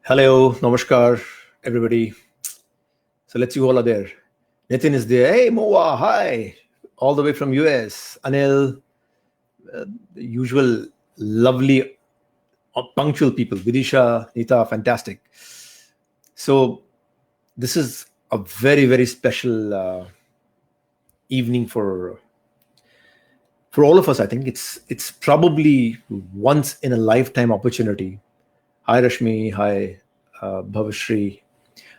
Hello, namaskar, everybody. So let's see who all are there. Nitin is there. Hey, Moa, hi. All the way from US. Anil, the usual lovely, punctual people. Vidisha, Nita, fantastic. So this is a very, very special evening for all of us. I think it's probably once in a lifetime opportunity. Hi, Rashmi. Hi, Bhavashri.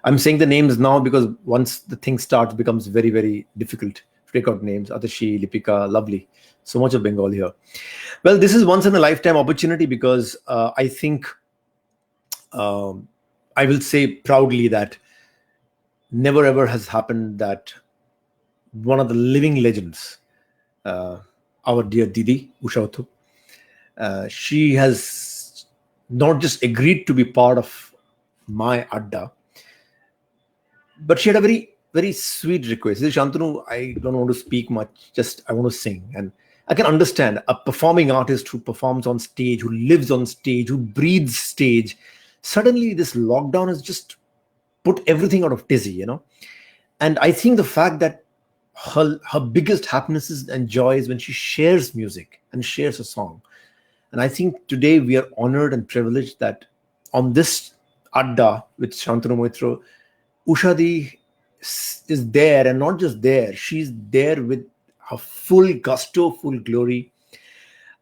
I'm saying the names now because once the thing starts, it becomes very, very difficult to take out names. Atashi, Lipika, lovely. So much of Bengal here. Well, this is once in a lifetime opportunity because I think I will say proudly that never ever has happened that one of the living legends, our dear Didi, Usha Uthup, she has not just agreed to be part of my Adda, but she had a very, very sweet request. She said, Shantanu, I don't want to speak much, just I want to sing. And I can understand a performing artist who performs on stage, who lives on stage, who breathes stage. Suddenly, this lockdown has just put everything out of tizzy. And I think the fact that her biggest happiness and joy is when she shares music and shares a song. And I think today we are honored and privileged that on this Adda with Shantanu Moitra, Ushadi is there, and not just there, she's there with her full gusto, full glory.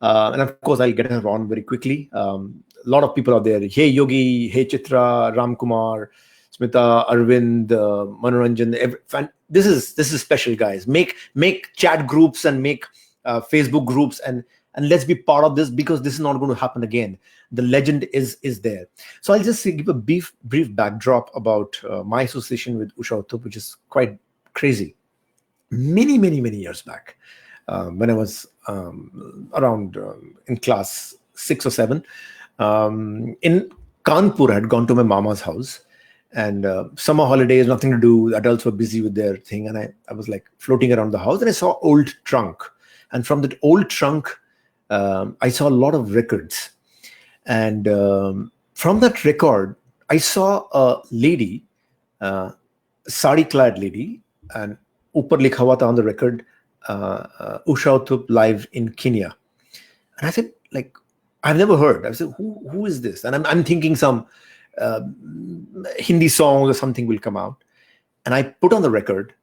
And of course, I'll get her on very quickly. A lot of people are there. Hey Yogi, hey Chitra, Ram Kumar, Smita, Arvind, Manoranjan. This is special, guys. Make chat groups and make Facebook groups and let's be part of this because this is not going to happen again. The legend is there. So I'll just give a brief backdrop about my association with Usha Uthup, which is quite crazy. Many years back, when I was around in class 6 or 7, in Kanpur, I had gone to my mama's house, and summer holidays, nothing to do. Adults were busy with their thing, and I was like floating around the house, and I saw old trunk, and from that old trunk, I saw a lot of records. And from that record, I saw a lady, sari-clad lady, and upar likha hua tha on the record, Usha Uthup live in Kenya. And I said, like, I've never heard. I said, who is this? And I'm thinking some Hindi song or something will come out. And I put on the record,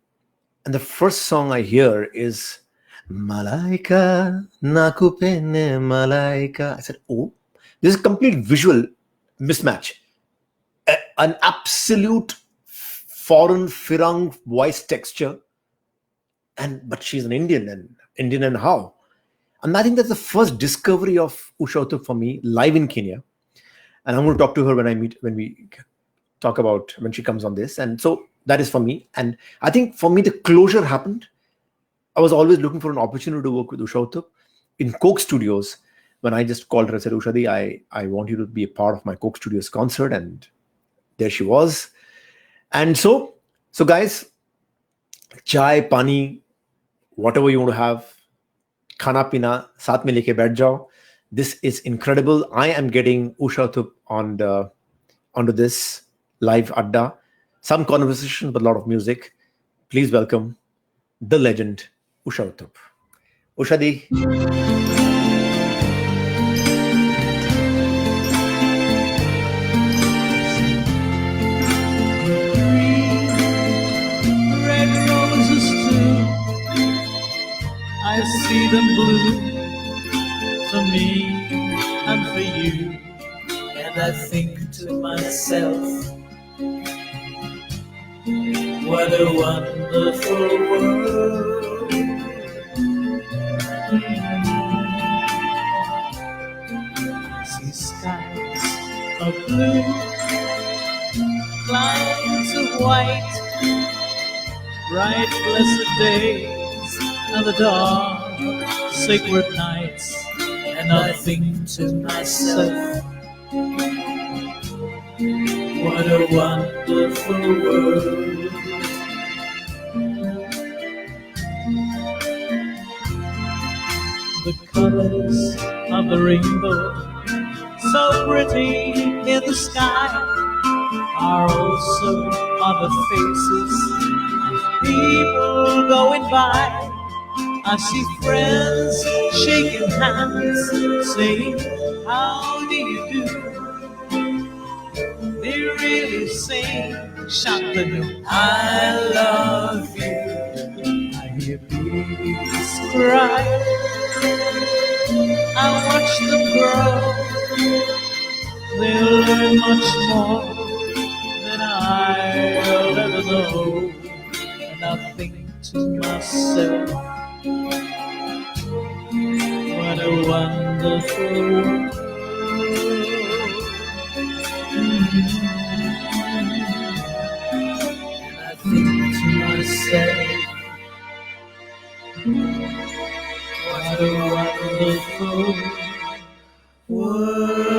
and the first song I hear is Malaika, Naku Penne Malaika. I said, oh, this is a complete visual mismatch. An absolute foreign Firang voice texture. But she's an Indian, and how? And I think that's the first discovery of Usha Uthup for me, live in Kenya. And I'm going to talk to her when we talk about when she comes on this. And so that is for me. And I think for me, the closure happened. I was always looking for an opportunity to work with Usha Uthup in Coke Studios. When I just called her, I said, Ushadi, I want you to be a part of my Coke Studios concert. And there she was. And so guys, chai, pani, whatever you want to have, khana pina, saath mein leke baith jao. This is incredible. I am getting Usha Uthup onto this live Adda. Some conversation, but a lot of music. Please welcome the legend, Usha Uthup. Ushadi. I see them blue for me and for you, and I think to myself, what a wonderful world. See skies of blue, clouds of white, bright blessed days and the dark sacred nights, and I think to myself, what a wonderful world. The colors of the rainbow, so pretty in the sky, are also other faces of people going by. I see friends shaking hands, saying, "How do you do?" They really say, Shantanu, I love you. I hear babies cry. I watch them grow. They'll learn much more than I'll ever know. And I think to myself, what a wonderful world. And I think to myself, what a wonderful world.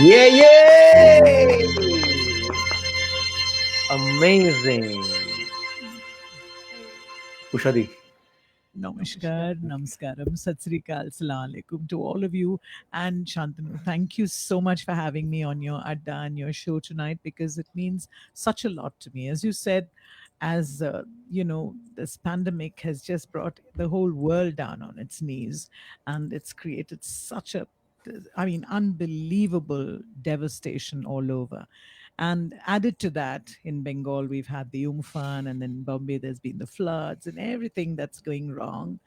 Yeah, yeah! Amazing. Ushadi. Namaskar, namaskaram, Sat Sri Akal, Assalamu alaikum to all of you. And Shantanu, thank you so much for having me on your Adda and your show tonight because it means such a lot to me. As you said, as this pandemic has just brought the whole world down on its knees and it's created such a, I mean, unbelievable devastation all over. And added to that, in Bengal, we've had the Umfan, and then in Bombay, there's been the floods and everything that's going wrong.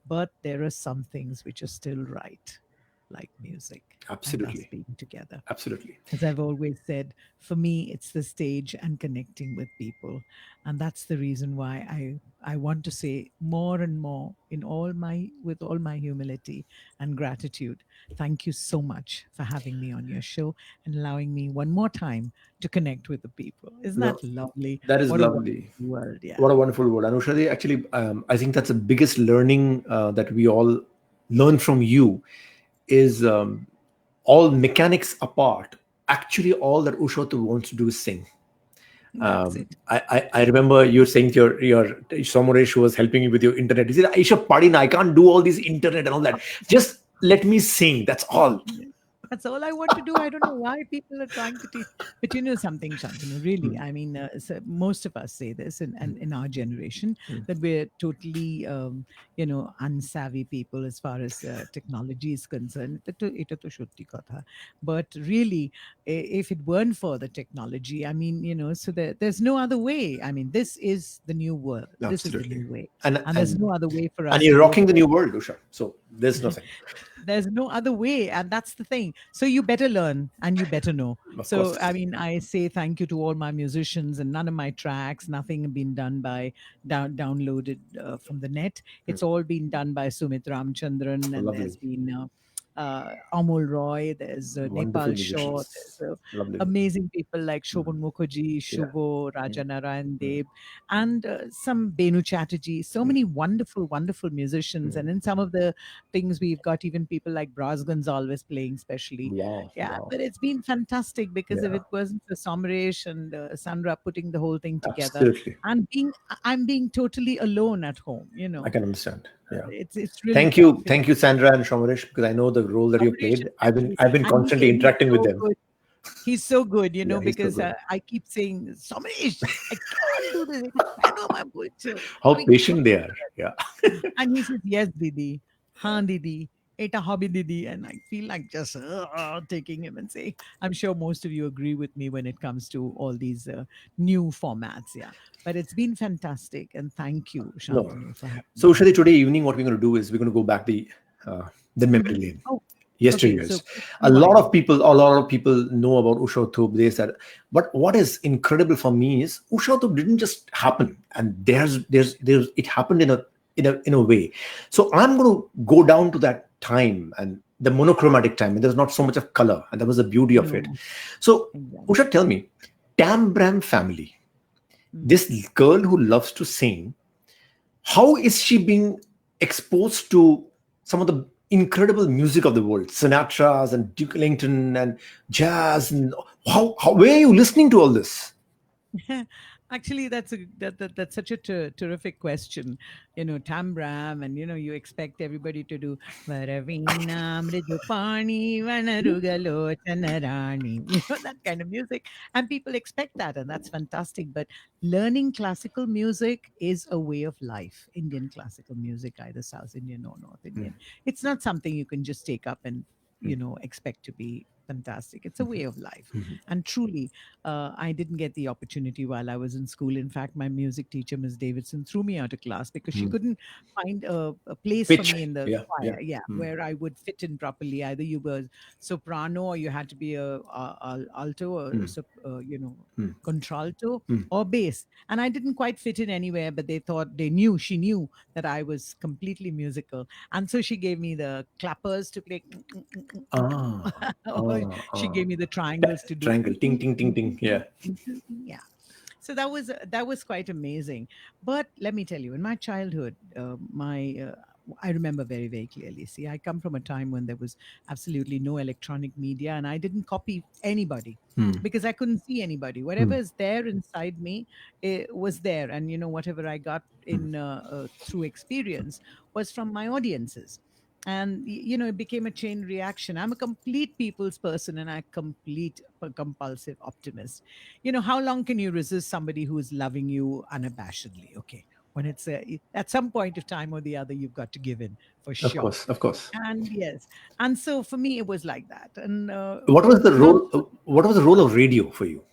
But there are some things which are still right, like music and us Absolutely. being together. Absolutely. As I've always said, for me, it's the stage and connecting with people. And that's the reason why I want to say more and more in all my with all my humility and gratitude. Thank you so much for having me on your show and allowing me one more time to connect with the people. Isn't No, that lovely? that is What a wonderful lovely. world. Yeah. What a wonderful word. And Ushadi, actually, I think that's the biggest learning that we all learn from you is all mechanics apart. Actually, all that Ushatu wants to do is sing. That's it. I remember you saying to your Somoresh who was helping you with your internet. He said, Aisha Padina, I can't do all these internet and all that. Just let me sing. That's all. Yeah. That's all I want to do. I don't know why people are trying to teach. But you know something, Shantanu, really, Mm, I mean, so most of us say this mm, in our generation mm. that we're totally, unsavvy people as far as technology is concerned. Eta to shotti katha. But really, if it weren't for the technology, I mean, so there's no other way. I mean, this is the new world. This is the Absolutely. new way. And And there's and no other way for and us to you're go rocking the forward. new world, Usha. So there's nothing. There's no other way, and that's the thing. So you better learn and you better know. Of So course. I mean, I say thank you to all my musicians, and none of my tracks, nothing been done by downloaded from the net. Mm. It's all been done by Sumit Ramchandran, and there's Lovely. been Amol Roy, there's Wonderful Nepal Shaw, musicians. there's Lovely. amazing people like Mm. Shobhan Mukherjee, Yeah. Shubho, Mm, Raja Narayan mm, Deb, and some Benu Chatterjee, so mm, many wonderful, wonderful musicians. mm. And in some of the things we've got even people like Bras Gonzalez playing, especially. Wow. Yeah, Wow. but it's been fantastic because if Yeah. it wasn't for Somresh and Sandra putting the whole thing together, Absolutely. I'm being totally alone at home. I can understand. Yeah. It's really tough. Thank you, Sandra and Shomaresh, because I know the role that you Somresh played. especially, I've been and constantly he's interacting with so them. good. He's so good, Yeah, he's so because good. I keep saying, Somresh, I can't do this. I know my butcher. How patient they are. Yeah. And he says, yes, Didi. Haan, Didi. Eta hobby, Didi. And I feel like just taking him and saying, I'm sure most of you agree with me when it comes to all these new formats. Yeah. But it's been fantastic. And thank you, No. Shantanu, for having So, me on. Ushadi, today evening, what we're going to do is we're going to go back uh, the memory Mhm. lane. Oh, okay. So Yesteryears. quick A lot rewind. of people, a lot of people know about Usha Uthup. They said, but what is incredible for me is Usha Uthup didn't just happen, and there's it happened in a way. So I'm going to go down to that time and the monochromatic time, and there's not so much of color, and that was the beauty of it. No, So exactly. Usha, tell me, Tam Bram family, Mhm. this girl who loves to sing, how is she being exposed to some of the incredible music of the world, Sinatra's and Duke Ellington and jazz, and where are you listening to all this? Actually, that's such a terrific question. Tambram, and you expect everybody to do Varavina Mridu Pani Vanarugalo Chanarani, that kind of music, and people expect that, and that's fantastic. But learning classical music is a way of life. Indian classical music, either South Indian or North Mm, Indian, it's not something you can just take up and mm, expect to be fantastic. It's a way of life, mhm. and truly I didn't get the opportunity while I was in school. In fact, my music teacher, Miss Davidson, threw me out of class because she Mm. couldn't find a place for me Pitch. in the Yeah, yeah. choir, yeah, Mm, where I would fit in properly. Either you were soprano or you had to be a alto or mm, mm, contralto mm. or bass. And I didn't quite fit in anywhere, but she knew that I was completely musical. And so she gave me the clappers to play, Ah, or ah, she ah. gave me the triangles to do. Triangle. Ting, ting, ting, ting. Yeah. Yeah. So that was quite amazing. But let me tell you, in my childhood, my I remember very, very clearly. See, I come from a time when there was absolutely no electronic media, and I didn't copy anybody Mm, because I couldn't see anybody. Whatever mm, is there inside me, it was there, and whatever I got mm, in through experience was from my audiences. And it became a chain reaction. I'm a complete people's person, and I complete compulsive optimist. How long can you resist somebody who is loving you unabashedly? Okay. When it's at some point of time or the other, you've got to give in for of sure. course, of course. And yes. And so for me, it was like that. And What was the not role? What was the role of radio for you?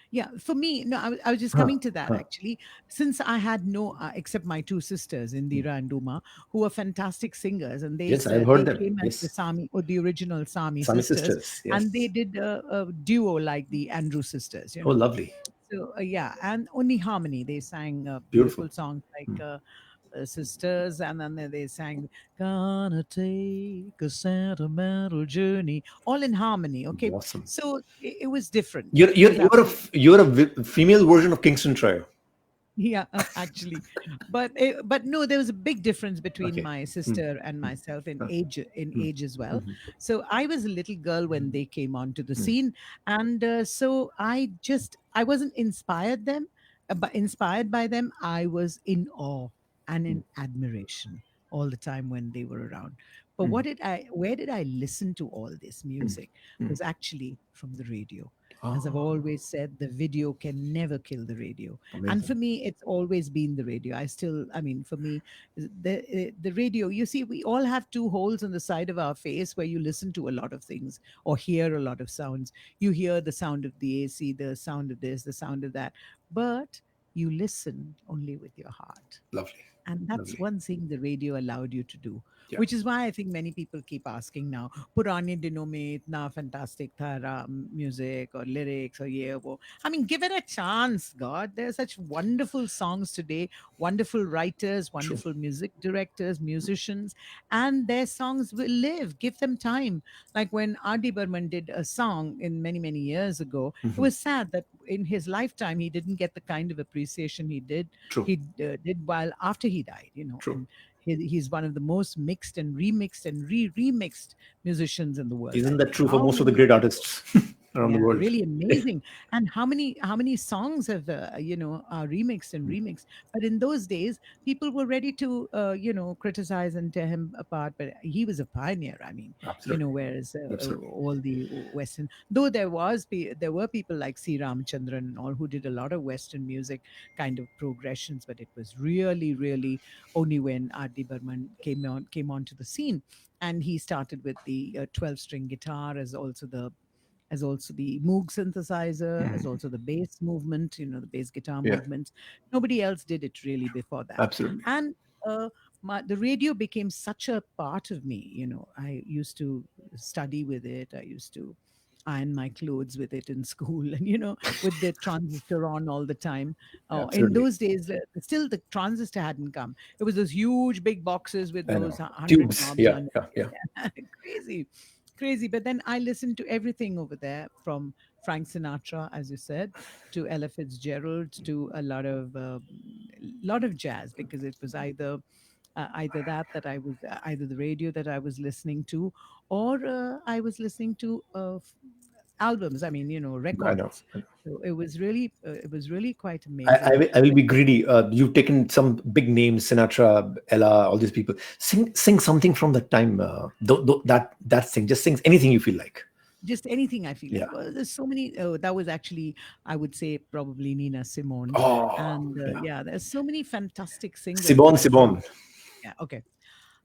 Yeah, for me, no, I was just Huh, coming to that huh. actually. Since I had no, except my two sisters, Mm. Indira and Duma, who were fantastic singers, and Yes, I've heard they them. came as the Yes, Sami or the original Sami Sami sisters, sisters. and they Yes. did a duo like the Andrew sisters, Oh, lovely, So yeah, and only harmony. They sang beautiful. beautiful songs like Mm. Sisters, and then they sang "Gonna Take a Sentimental Journey," all in harmony. Okay, Awesome. so it was different. You're It you're was you're a absolutely you're a female version of Kingston Trio. yeah, actually, but no, there was a big difference between Okay. my Mm, sister and mm, myself in huh, mm, age as well. mhm, So I was a little girl when they came onto the mm, scene, and so I wasn't inspired by them. I was in awe and mm, in admiration all the time when they were around. But mm, where did I listen to all this mm, music? mm. Was actually from the radio. As I've Ah, always said, the video can never kill the radio. And for amazing. me, it's always been the radio. I mean, for me, the radio, you see, we all have two holes on the side of our face where you listen to a lot of things or hear a lot of sounds. You hear the sound of the AC, the sound of this, the sound of that, but you listen only with your heart. Lovely, And that's lovely. one thing the radio allowed you to do, Yeah, which is why I think many people keep asking now, Purani Dino mein itna fantastic tha music or lyrics or yeah, wo. I mean, give it a chance, God. There are such wonderful songs today, wonderful writers, true. wonderful music directors, musicians, and their songs will live. Give them time. Like when R.D. Burman did a song in many, many years ago, it Mhm. was sad that in his lifetime he didn't get the kind of appreciation True, he did while after he died, true. and he's one of the most mixed and remixed and remixed musicians in the world, I Isn't that think. true for How most of the many great artists around the Yeah, world? really amazing. And how many songs have are remixed and Mm, remixed? But in those days, people were ready to criticize and tear him apart. But he was a pioneer. I mean, absolutely, whereas absolutely. all the Western, though there were people like C. Ramachandran and all who did a lot of Western music kind of progressions, but it was really, really only when R.D. Burman came on to the scene, and he started with the 12-string guitar as also the Moog synthesizer, as Mm, also the bass movement, the bass guitar yeah, movements. Nobody else did it really before that. absolutely. And uh, the radio became such a part of me. I used to study with it. I used to iron my clothes with it in school, and with the transistor on all the time. Oh, in Absolutely. those days, still the transistor hadn't come. It was those huge big boxes with I those know. 100 Tubes. knobs Yeah, on yeah, yeah. it. Crazy, crazy. But then I listened to everything over there, from Frank Sinatra, as you said, to Ella Fitzgerald, to a lot of jazz, because it was either that I was either the radio that I was listening to, or I was listening to albums. I mean, I know. records. I know. So it was really quite amazing. I will be greedy. You've taken some big names, Sinatra, Ella, all these people. Sing something from that time. That thing. Just sing anything you feel like. Just anything I feel like. Yeah. Well, there's so many. That was actually, I would say, probably Nina Simone, Oh, and yeah. yeah, there's so many fantastic singers that Sibon, I feel. Sibon. Yeah, okay.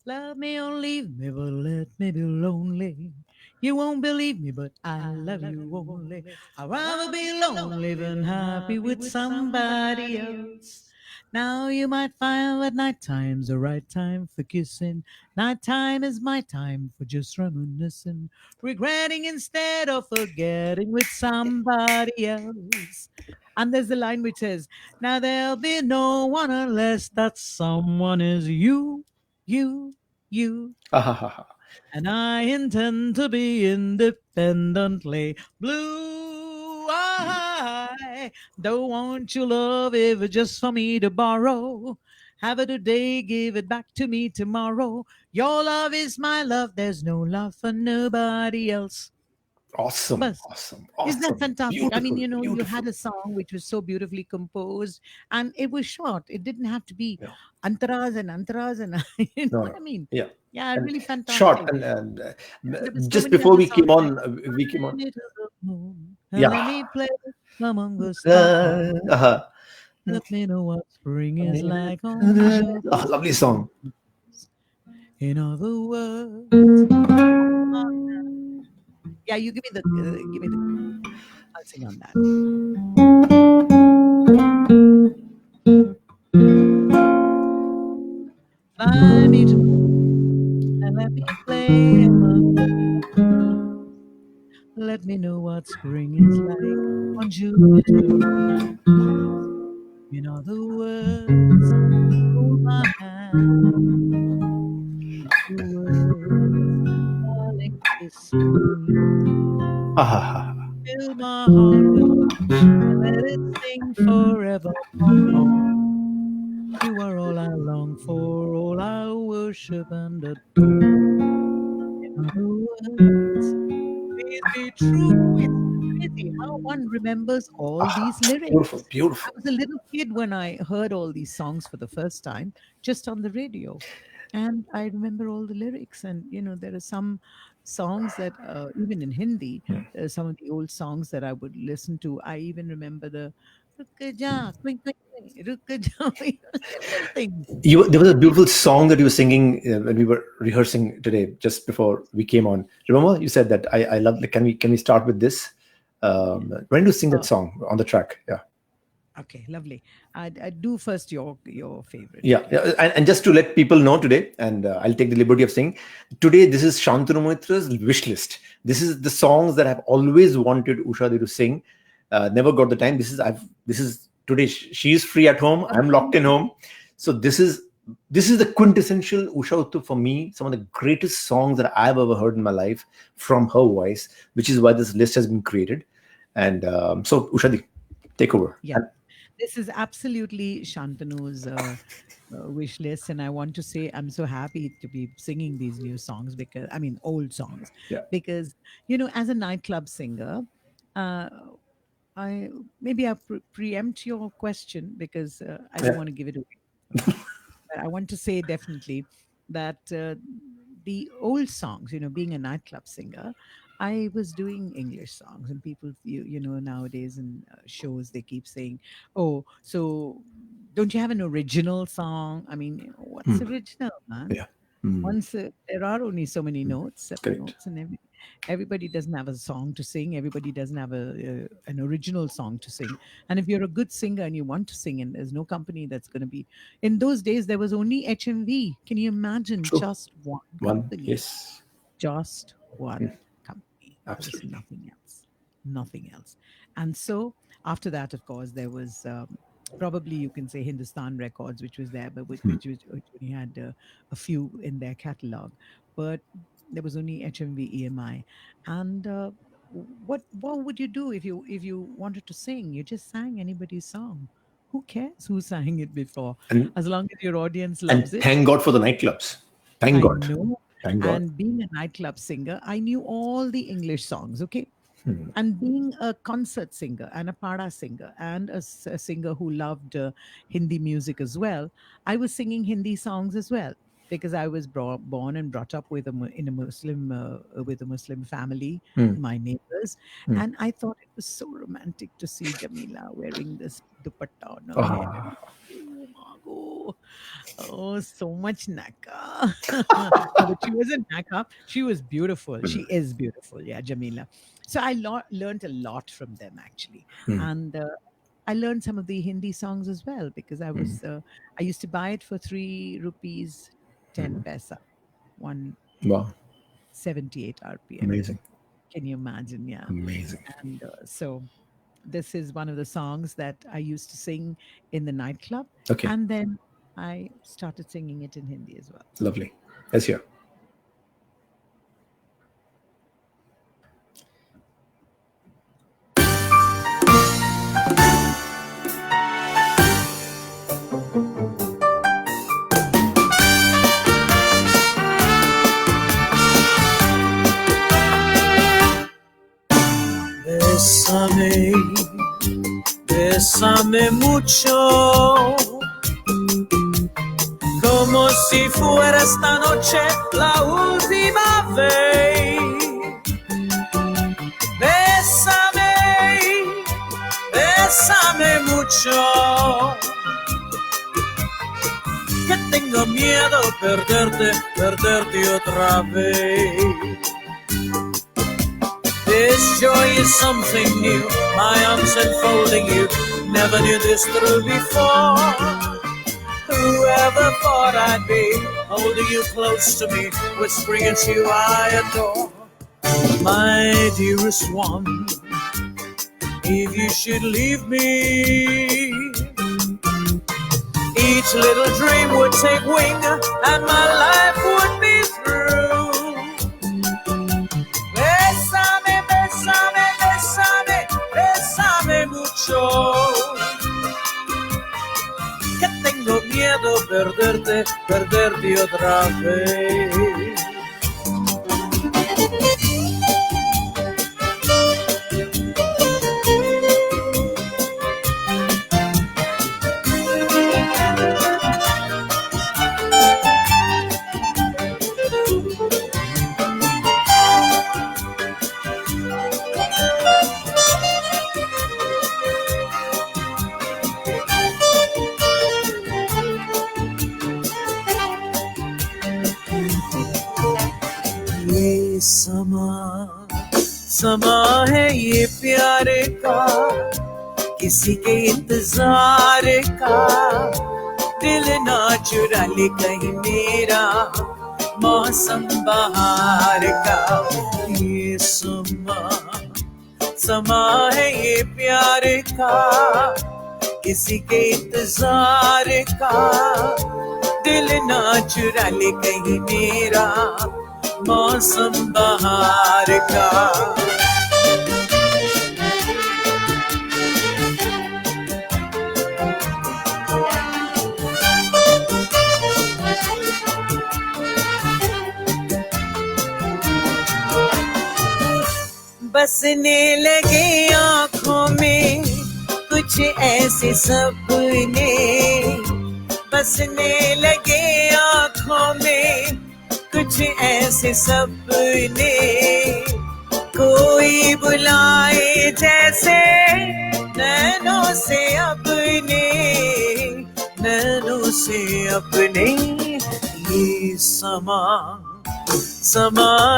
Love me or leave me, but let me be lonely. You won't believe me, but I love you only. I'd rather be lonely than happy with somebody else. Now you might find that night time's the right time for kissing. Night time is my time for just reminiscing, regretting instead of forgetting with somebody else. And there's the line which says, now there'll be no one unless that someone is you, you, you. Ha, ha, ha, ha. And I intend to be independently blue. I don't want your love if it's just for me to borrow. Have it today, give it back to me tomorrow. Your love is my love. There's no love for nobody else. Awesome, But awesome, isn't that awesome. fantastic? I mean, Beautiful, you had beautiful. a song which was so beautifully composed and it was short. It didn't have to be Yeah. antaras and you know No, what no. I mean? Yeah. Yeah, And really short fantastic. and There were so just many before other we came songs like on, we came "Fly on. Me to the Moon and Yeah. Let Me Play Among the Stars. Uh-huh. Let me know what spring is like on Ah, lovely Jupiter. song. In other words, yeah, you give me the. I'll sing on that. Fly me to and let me play among the let me know what spring is like on Jupiter. In other words, hold my hand. In other words, darling, kiss me. Ah, ha, ha. Fill my heart with love and let it sing forevermore. You are all I long for, all I worship and adore. In other words, please be true. It's crazy how one remembers all these Beautiful, lyrics. I beautiful. was a little kid when I heard all these songs for the first time, just on the radio. And I remember all the lyrics. And, there are some songs that, even in Hindi, there are some of the old songs that I would listen to. I even remember the "Ruk Ja, Swing, Swing, Swing, Ruk Ja," simple things. There was a beautiful song that you were singing when we were rehearsing today, just before we came on. Remember, you said that I love. Like, can we start with this? When do you sing that Uh, song on the track? Yeah. okay, lovely. I do first your favorite, Yeah, okay? yeah. And just to let people know today, and I'll take the liberty of saying, today this is Shantanu Moitra's wish list. This is the songs that I've always wanted Usha Di to sing. Never got the time. This is today. She is free at home. I'm locked in home. So this is the quintessential Usha Uthup for me. Some of the greatest songs that I've ever heard in my life from her voice, which is why this list has been created. And so Usha Di, take over. Yeah. This is absolutely Shantanu's wish list, and I want to say I'm so happy to be singing these new songs because I mean old songs Yeah. because as a nightclub singer, uh, I maybe I preempt your question because I don't Yeah. want to give it away. Okay, but I want to say definitely that the old songs, being a nightclub singer, I was doing English songs, and people, nowadays in shows they keep saying, "Oh, so don't you have an original song?" I mean, what's Hmm. original, man? Yeah. Hmm. Once there are only so many notes, seven Correct. notes, and everybody doesn't have a song to sing. Everybody doesn't have an original song to sing. And if you're a good singer and you want to sing, and there's no company that's going to be. In those days, there was only HMV. Can you imagine? True. Just one One. company, Yes. just one company. There was Absolutely. nothing else, nothing else. And so after that, of course, there was probably you can say Hindustan Records, which was there, but which only had a few in their catalog. But there was only HMV EMI, and what would you do if you wanted to sing? You just sang anybody's song. Who cares who sang it before? And As long as your audience and loves it. thank God for the nightclubs. Thank I God. know. Thank God. And being a nightclub singer, I knew all the English songs. Okay. And being a concert singer and a pada singer and a singer who loved Hindi music as well, I was singing Hindi songs as well because I was born and brought up with in a Muslim with a Muslim family, Hmm. my neighbors, Hmm. and I thought it was so romantic to see Jamila wearing this dupatta on her head. And Ah. oh, Mago, oh, so much naka. No, but she wasn't naka. She was beautiful. She is beautiful. Yeah, Jamila. So I learned a lot from them actually, Hmm. and I learned some of the Hindi songs as well because I used to buy it for 3 rupees 10 paisa, Wow. 178 RPM. Amazing. Can you imagine? Yeah, Amazing. and so this is one of the songs that I used to sing in the nightclub, Okay. and then I started singing it in Hindi as well. Lovely. Let's hear. Bésame, bésame mucho, como si fuera esta noche la última vez. Bésame, bésame mucho, que tengo miedo perderte, perderte otra vez. This joy is something new, my arms enfolding you, never knew this through before. Whoever thought I'd be holding you close to me, whispering it's you I adore. My dearest one, if you should leave me, each little dream would take wing and my life would be through. Bésame, bésame, bésame, bésame mucho, que tengo miedo perderte, perderte otra vez. ये समा है ये प्यार का, किसी के इंतजार का, दिल ना चुरा ले कहीं मेरा मौसम बहार का. ये समा है ये प्यार का, किसी के इंतजार का, दिल ना चुरा ले कहीं मेरा मौसम बहार का. बसने लगे आँखों में कुछ ऐसे सपने, बसने लगे आँखों में कुछ ऐसे सपने, कोई बुलाए जैसे नैनों से अपने, नैनों से अपने. ये समा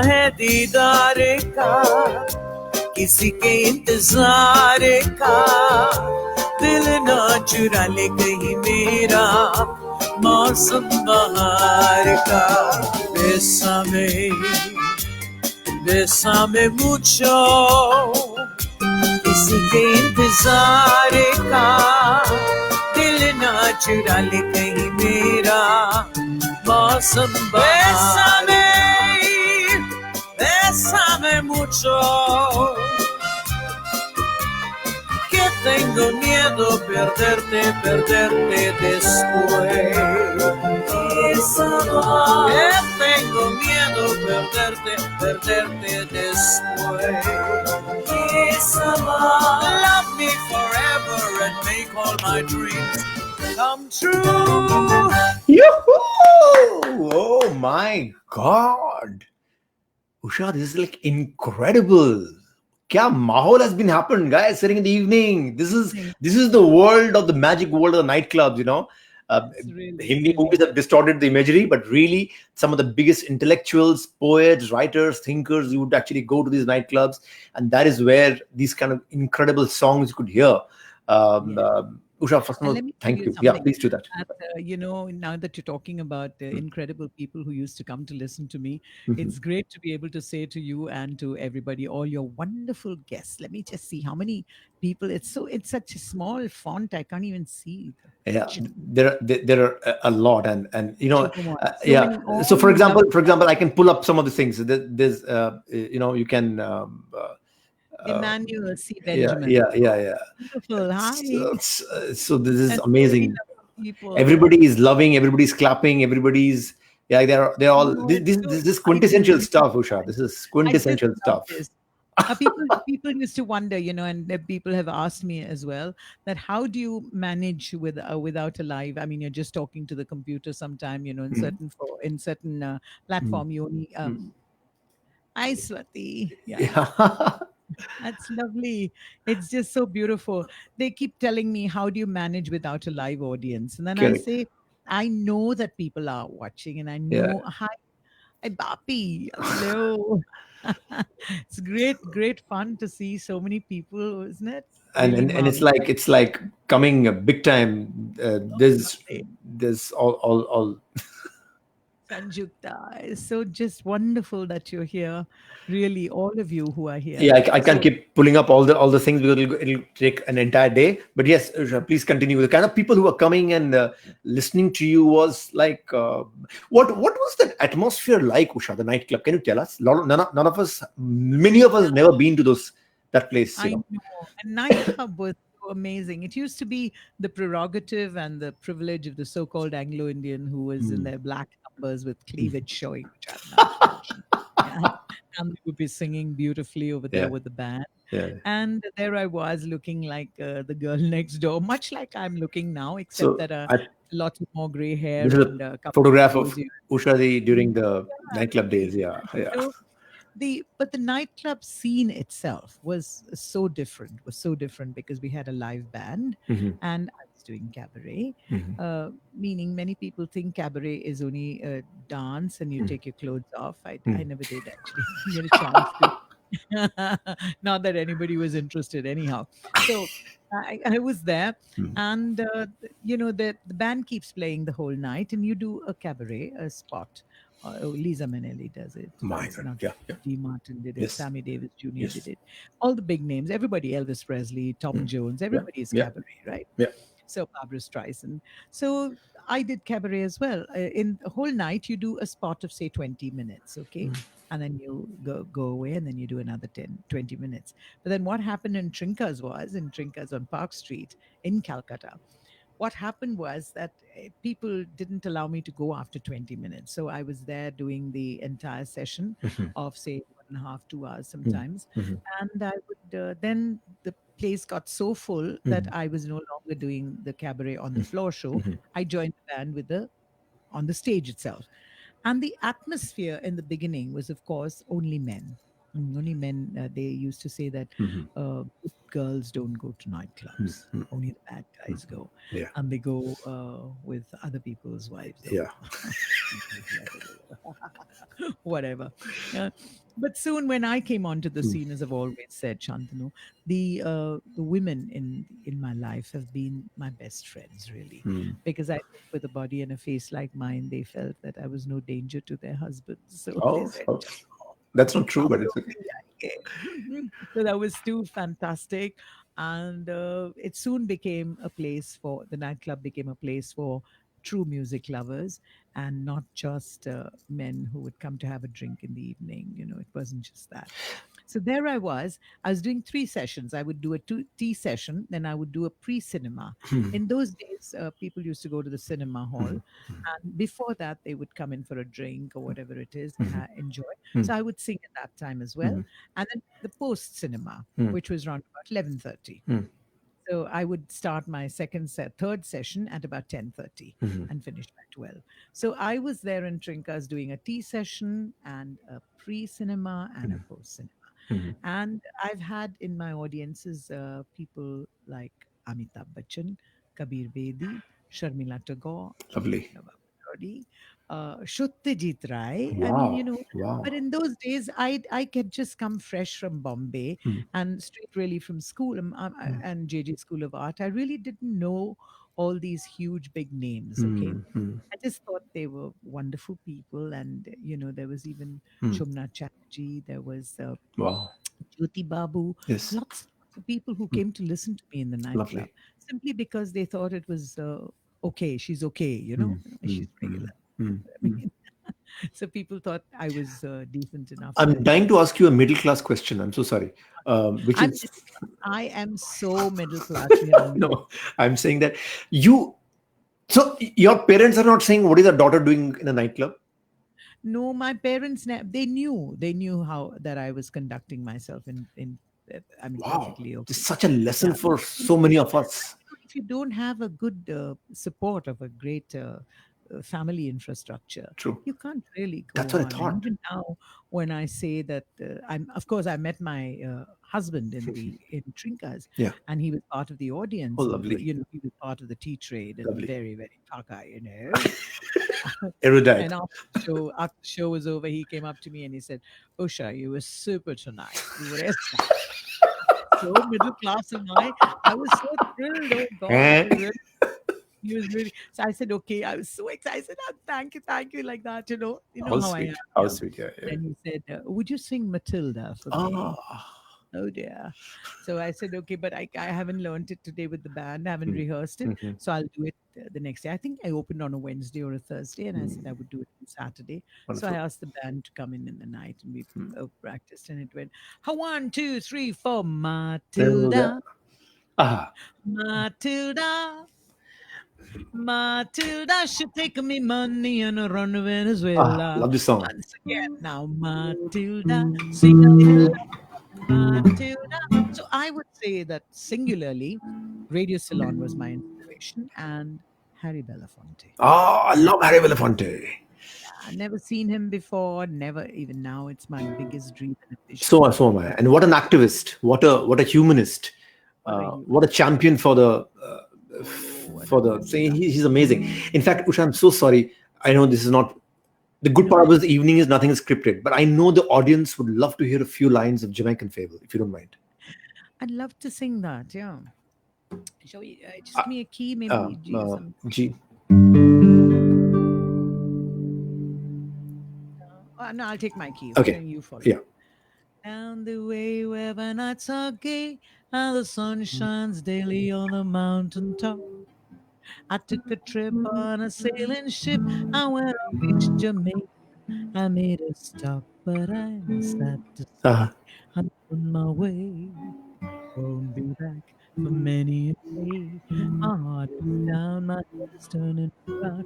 है दीदार का, किसी के इंतजार का, दिल ना चुरा ले कहीं मेरा मौसम बहार का. Bésame, bésame mucho, किसी के इंतजार का, दिल ना चुरा ले कहीं मेरा मौसम बहार. Bésame, bésame mucho, que tengo miedo perderte, perderte después. Que tengo miedo perderte, perderte después. Love me forever and make all my dreams come true. Yoo-hoo! Oh my God. Usha, this is like incredible. Kya mahol has been happened, guys, sitting in the evening. This is the world of the magic world of the nightclubs, you know. It's really, Hindi really. movies have distorted the imagery, but really, some of the biggest intellectuals, poets, writers, thinkers, you would actually go to these nightclubs, and that is where these kind of incredible songs you could hear. Yes. Usha, first of And all, let me tell thank you you. Yeah, something. please do that. That, now that you're talking about the Mm. incredible people who used to come to listen to me, Mhm. it's great to be able to say to you and to everybody, all your wonderful guests. Let me just see how many people. It's such a small font. I can't even see the Yeah, picture. there are a lot, and Super one. So yeah. many, all So for example, lovely. I can pull up some of the things. There's you can Emmanuel C. yeah, Benjamin. yeah, yeah, yeah. Wonderful. Hi. So this is And so many amazing. lovely people. Everybody is loving, everybody's clapping, everybody's, yeah, they're all, No, this it's this so this is exciting. quintessential stuff, Usha. This is I just quintessential love stuff. this. People used to wonder, and people have asked me as well that how do you manage without a live? I mean, you're just talking to the computer sometime, Mm, in certain mm, platform you only mm. Hi Swati. Yeah, Yeah. that's lovely. It's just so beautiful. They keep telling me, how do you manage without a live audience? And then I Correct. say, I know that people are watching, and I Yeah. know, hi, Bapi. Hello. It's great fun to see so many people, isn't it? and Really and, and marvelous. it's like coming big time. Oh, lovely. There's all Sanjukta, it's so just wonderful that you're here. Really, all of you who are here. yeah, I can't So keep pulling up all the things because it'll take an entire day. But yes, Usha, please continue. The kind of people who are coming and listening to you was like, what was that atmosphere like, Usha, the nightclub? Can you tell us? None of us, many of us, never been to that place. I know. And nightclub was so amazing. It used to be the prerogative and the privilege of the so-called Anglo-Indian who was in Mm, their black numbers with mm. cleavage showing, which I'm now fortunate. Yeah. And they would be singing beautifully over there Yeah, with the band. yeah. And there I was looking like the girl next door, much like I'm looking now, except So that a I, lot more gray this hair is a and a couple of photograph of pimples. Usha during the nightclub Yeah, days. Yeah, yeah. so the nightclub scene itself was so different because we had a live band Hmm. and I was doing cabaret, Hmm. meaning many people think cabaret is only a dance and you take your clothes off. I Hmm. never did actually get a chance to. Not that anybody was interested anyhow. So I was there, Hmm. and the band keeps playing the whole night, and you do a cabaret, a spot. Lisa Minnelli does it. My Frank God. Sinatra, Yeah, yeah. D. Martin did it. Yes, Sammy Davis Jr. did yes. it. All the big names, everybody, Elvis Presley, Tom Mm. Jones, Yeah, everybody is yeah, cabaret, right? yeah. So Barbara Streisand. So I did cabaret as well. In the whole night, you do a spot of say 20 minutes, okay? And then you go away and then you do another 10, 20 minutes. But then what happened in Trinkas on Park Street in Calcutta, what happened was that people didn't allow me to go after 20 minutes. So I was there doing the entire session Mhm. of, say, 1.5, 2 hours Mhm. sometimes. Mhm. And I would then the place got so full that Mhm. I was no longer doing the cabaret on the Mhm. floor show. Mhm. I joined the band with the on the stage itself. And the atmosphere in the beginning was, of course, only men. Only men. They used to say that Mhm. good girls don't go to Mhm. nightclubs. Mhm. Only the bad guys go, Yeah, and they go with other people's wives or yeah. whatever. Uh, but soon, when I came onto the Mm. scene, as I've always said, Shantanu, the women in my life have been my best friends, really, Mm. because I think with a body and a face like mine, they felt that I was no danger to their husbands, so they Oh, said, oh, that's not true, "Come but to it's okay. me, so that was too fantastic, and it soon became a place for the nightclub became a place for true music lovers and not just men who would come to have a drink in the evening. It wasn't just that. So there I was. I was doing three sessions. I would do a tea session, then I would do a pre-cinema. In those days, people used to go to the cinema hall, and before that, they would come in for a drink or whatever it is, enjoy. So I would sing at that time as well, and then the post-cinema, which was around about 11:30. So I would start my third session at about 10:30 and finish by 12. So I was there in Trinkas doing a tea session and a pre-cinema and a post-cinema. And I've had in my audiences people like Amitabh Bachchan, Kabir Bedi, Sharmila Tagore, Lovely. Satyajit Ray. I Wow. mean, Wow. but in those days, I had just come fresh from Bombay and straight really from school and JJ School of Art. I really didn't know all these huge big names. Okay, I just thought they were wonderful people, and there was even Shumna Chatterjee, there was Wow. Jyoti Babu, Yes. lots of people who came to listen to me in the nightclub Lovely. simply because they thought it was okay. She's okay, she's regular. I mean, so people thought I was decent enough. I'm dying to ask you a middle class question. I'm so sorry. Which is I am so middle class. no, I'm saying that so your parents are not saying what is a daughter doing in a nightclub? No, my parents they knew how that I was conducting myself in I mean, Wow, perfectly okay. it's such a lesson for so many of us. If you don't have a good support of a great family infrastructure, True. you can't really go That's what I on. thought. And even now, when I say that of course, I met my husband in Trinkas, Yeah. and he was part of the audience. Oh, and, lovely. he was part of the tea trade, and Lovely. very, very cockeye, Erudite. And after the show was over, he came up to me and he said, "Usha, you were super tonight. You were so middle class, and I was so thrilled. Oh God, he was really. So I said, "Okay." I was so excited. "Oh, thank you," like that. You know How how sweet. I am. How sweet. Yeah. And he said, "Would you sing Matilda for me?" Oh dear. So I said, "Okay, but I haven't learned it today with the band. I haven't rehearsed it, so I'll do it the next day." I think I opened on a Wednesday or a Thursday, and I said I would do it on Saturday. Wonderful. So I asked the band to come in the night, and we practiced, and it went 1, 2, 3, 4, Matilda, Matilda. Matilda should take me money and run to Venezuela. Love this song. Once again, now Matilda, sing a little Matilda. So I would say that singularly, Radio Ceylon was my inspiration, and Harry Belafonte. I love Harry Belafonte. I've never seen him before, never even now. It's my biggest dream and ambition. So am I. And what an activist! What a humanist! What a champion for the. He's amazing. In fact, Usha, I'm so sorry. I know this is not the good part of the evening is nothing is scripted, but I know the audience would love to hear a few lines of Jamaican Fable, if you don't mind. I'd love to sing that. Yeah. Shall we just give me a key, maybe G? G. No, I'll take my key. Okay. You follow. Yeah. Down the way where the nights are gay and the sun shines daily on the mountain top. I took a trip on a sailing ship, and when I reached Jamaica, I made a stop, but I'm sad to say I'm on my way. Won't be back for many a day. My heart is down, my head's turning around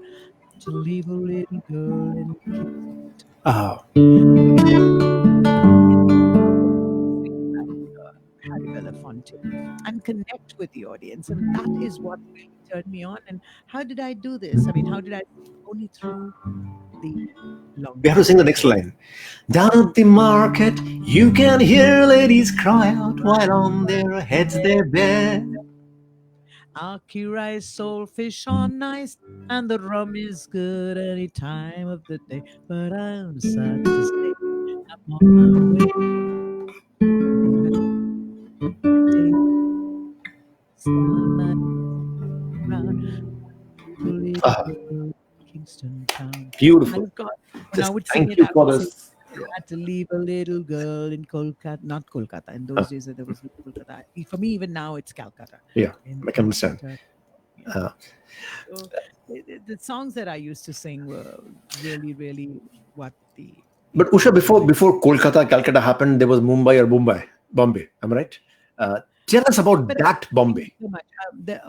to leave a little girl in Harry Belafonte and connect with the audience, and that is what really turned me on. And how did I do this? I mean, how did I only through the long? We have to sing the next line. Down at the market, you can hear ladies cry out while on their heads they're bare. Akira soulfish on ice, and the rum is good any time of the day. But I'm sad to say I'm on my way. Kingston town. Beautiful. And God, when I would sing Thank it, you I for would this. say, I had to leave a little girl in Kolkata, not Kolkata. In those days, there was no Kolkata. For me, even now, it's Calcutta. Yeah, I can understand. Uh, So the songs that I used to sing were really, really what the but people Usha, would like. before Kolkata, Calcutta happened, there was Mumbai or Bombay. Am I right? Tell us about But that thank Bombay. you so much.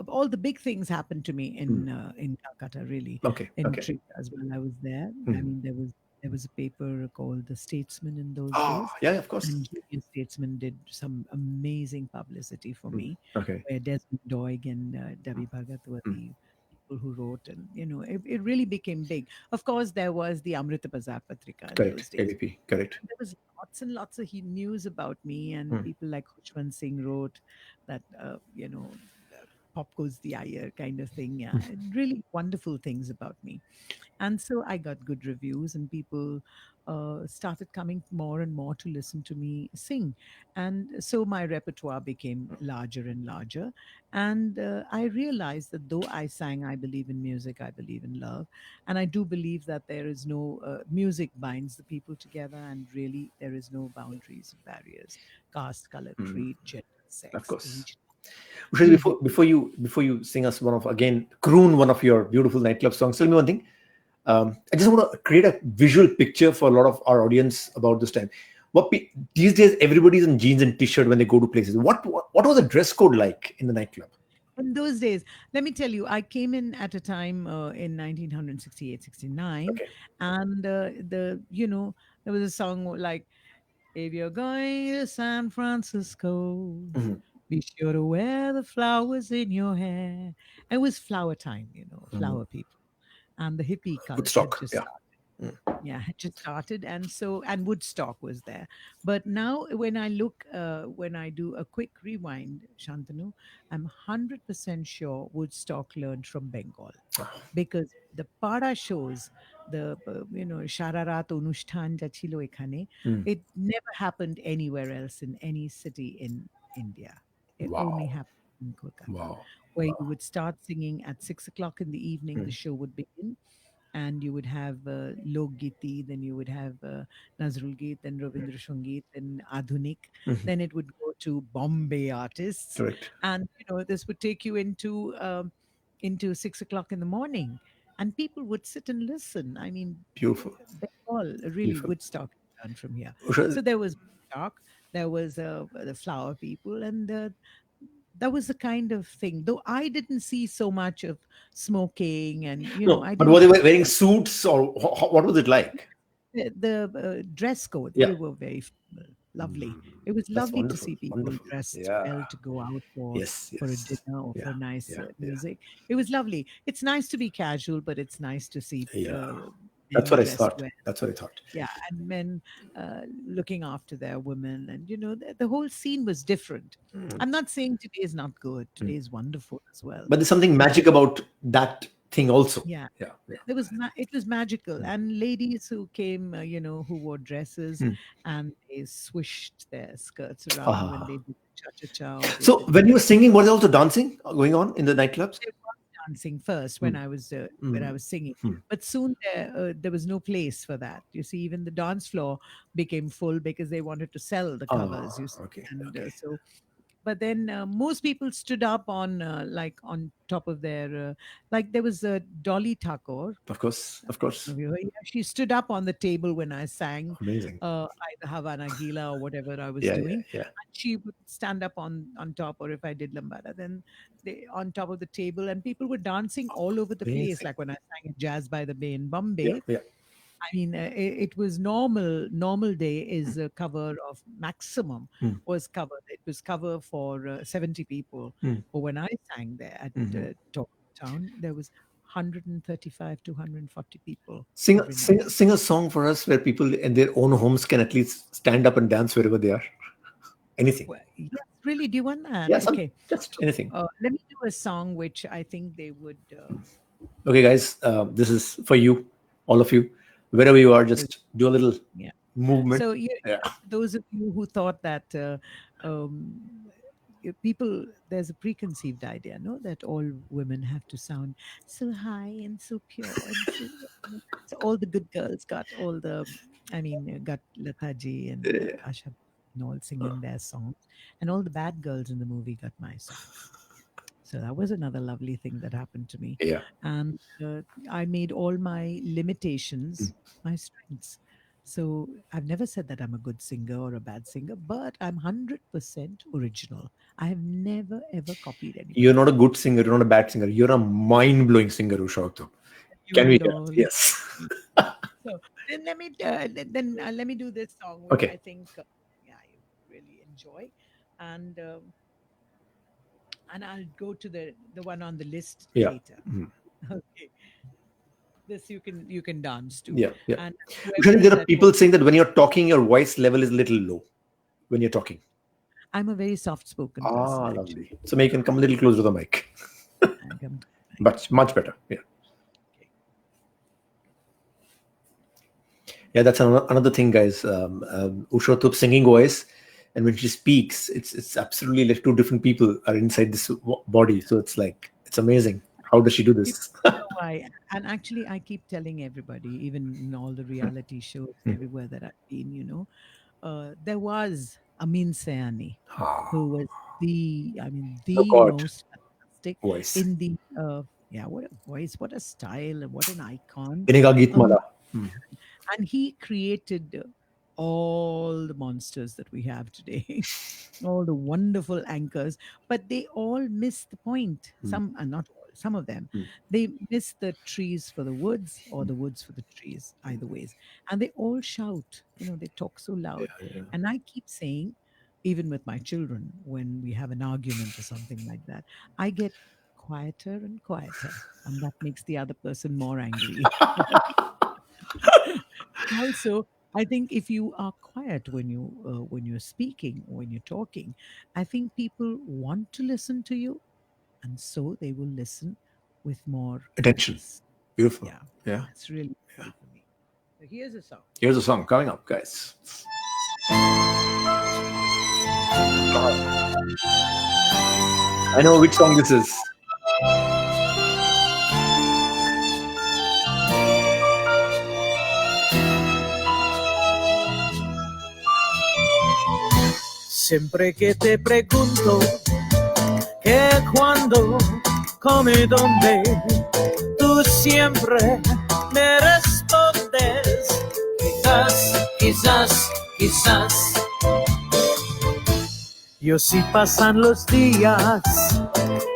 All the big things happened to me Hmm. in Calcutta, really, Okay. in Okay. Tritas when I was there. I Hmm. mean, there was a paper called The Statesman in those Oh, days, yeah, of course. and Junior Statesman did some amazing publicity for Hmm. me, Okay. where Desmond Doig and Devi Bhagat were Hmm. the people who wrote, and it really became big. Of course, there was the Amrita Bazar Patrika in those Correct. days. ADP. Correct. There was lots and lots of news about me, and Hmm. people like Khushwant Singh wrote that, pop goes the ire kind of thing. Yeah, and really wonderful things about me. And so I got good reviews, and people started coming more and more to listen to me sing. And so my repertoire became larger and larger. And I realized that though I sang, I believe in music, I believe in love. And I do believe that there is no music binds the people together, and really there is no boundaries, barriers, caste, color, Hmm. creed, gender, Of sex, course. age, Usha, music. before you sing us one of again croon one of your beautiful nightclub songs, tell me one thing. I just want to create a visual picture for a lot of our audience about this time. These days everybody's in jeans and t-shirt when they go to places. What was the dress code like in the nightclub? In those days, let me tell you, I came in at a time in 1968, 69, Okay. and there was a song like, if you're going to San Francisco, Mhm. be sure to wear the flowers in your hair. And it was flower time, Mhm. flower people. And the hippie cult had Woodstock. just Yeah. Mm. had just started, and Woodstock was there. But now when I look, when I do a quick rewind, Shantanu, I'm 100% sure Woodstock learned from Bengal, because the para shows, the shararat অনুষ্ঠান যা ছিল এখানে, Mm. it never happened anywhere else in any city in India. It only Wow. happened in Kolkata, Wow. where you Wow. would start singing at 6 o'clock in the evening. Mm. The show would begin, and you would have Lok Giti, then you would have Nazrul Geet, then Ravindra Sangeet, then Adhunik. Mhm. Then it would go to Bombay artists, Correct. and this would take you into 6 o'clock in the morning, and people would sit and listen. I mean, Beautiful. Bengal really Beautiful. Woodstock done from here. Usha, So there was Woodstock, there was the flower people, and that was the kind of thing. Though I didn't see so much of smoking, and no, I but didn't were they see wearing suits or what was it like? the dress code. Yeah. They were very formal, lovely. Mm. It was That's lovely to wonderful. see people Wonderful. dressed Yeah. well to go out Yes. for a Yes. dinner or Yeah. for nice Yeah. Yeah. music. It was lovely. It's nice to be casual, but it's nice to see Yeah. That's men what I dressed thought. well. That's what I thought. Yeah, and men looking after their women, and the whole scene was different. Mm. I'm not saying today is not good. Mm. Today is wonderful as well, But there's something but magic about that thing also. yeah, Yeah. Yeah. it was magical. Mm. And ladies who came, who wore dresses, Mm. and they swished their skirts around when Ah. they did cha cha cha, or they So did when you were singing, was there also dancing going on in the nightclubs? there was dancing first Mm. when Mm. I was singing, Mm. but soon there was no place for that. You see, even the dance floor became full because they wanted to sell the covers. You Ah. see, Okay. and Okay. so but then most people stood up on like on top of their like there was a Dolly Thakur. Of course. Of course. Yeah, she stood up on the table when I sang Amazing. either Havana Gila or whatever I was Yeah. Yeah. doing. Yeah. And she would stand up on top, or if I did lambada, then they on top of the table, and people were dancing all over the place. Amazing. Like when I sang at Jazz by the Bay in Yeah. Bombay, Yeah. I mean, it was normal. Normal day is a cover of maximum Mm. was covered. It was cover for 70 people. Mm. But when I sang there at Mhm. Town, there was 135 to 140 people Sing, every night. sing, sing a song for us where people in their own homes can at least stand up and dance wherever they are. Anything. Well, yes, really, do you want that? Yeah, Okay. just So anything. let me do a song which I think they would. Okay, guys, this is for you, all of you. Wherever you are, Is- just do a little yeah. movement. So Yeah. those of you who thought that people, there's a preconceived idea, no, that all women have to sound so high and so pure and so all the good girls got all the, I mean, got Lataji and Asha and all singing their songs, and all the bad girls in the movie got my songs. So that was another lovely thing that happened to me. Yeah. And I made all my limitations my strengths. So I've never said that I'm a good singer or a bad singer, but I'm 100% original. I have never ever copied You're anybody. not a good singer. You're not a bad singer. You're a mind-blowing singer, Usha. You Can we will hear? all. Yes. So let me do this song, which I Okay. think yeah, you really enjoy, and I'll go to the one on the list Yeah. later. Okay, this you can dance to, Yeah. Yeah. and whoever Usually, is there are at people home, saying that when you're talking, your voice level is a little low when you're talking. I'm a very soft spoken person Ah, actually. lovely. So maybe you can come a little closer to the mic. I come to But much better. Yeah. okay. Yeah, that's another thing, guys. Usha Uthup singing voice, and when she speaks, it's absolutely like two different people are inside this body. So it's like it's amazing. How does she do You this? know why? And actually, I keep telling everybody, even in all the reality shows everywhere that I've been, there was Amin Sayani, Ah, who was I mean, oh the God, most fantastic voice. in the, yeah, what a voice, what a style, and what an icon. Vinega Um, Geetmala. Hmm. and he created all the monsters that we have today. All the wonderful anchors, but they all miss the point. Some are not all, some of them. They miss the trees for the woods or the woods for the trees, either ways. And they all shout, they talk so loud. And I keep saying, even with my children, when we have an argument or something like that, I get quieter and quieter. And that makes the other person more angry. And also, I think if you are quiet when you're speaking, when you're talking, I think people want to listen to you, and so they will listen with more Attention. focus. Beautiful. Yeah, Yeah. that's really cool for me. So here's a song. Here's a song coming up, guys. I know which song this is. Siempre que te pregunto qué, cuándo, cómo y dónde, tú siempre me respondes quizás, quizás, quizás. Yo sí pasan los días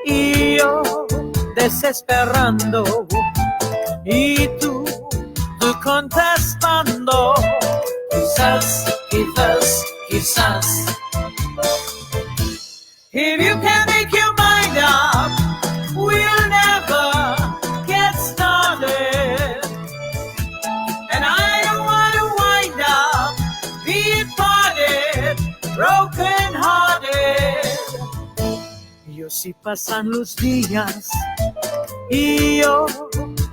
y yo desesperando y tú contestando quizás, quizás, quizás. If you can make your mind up, we'll never get started. And I don't want to wind up being parted, broken hearted. Yo sí pasan los días y yo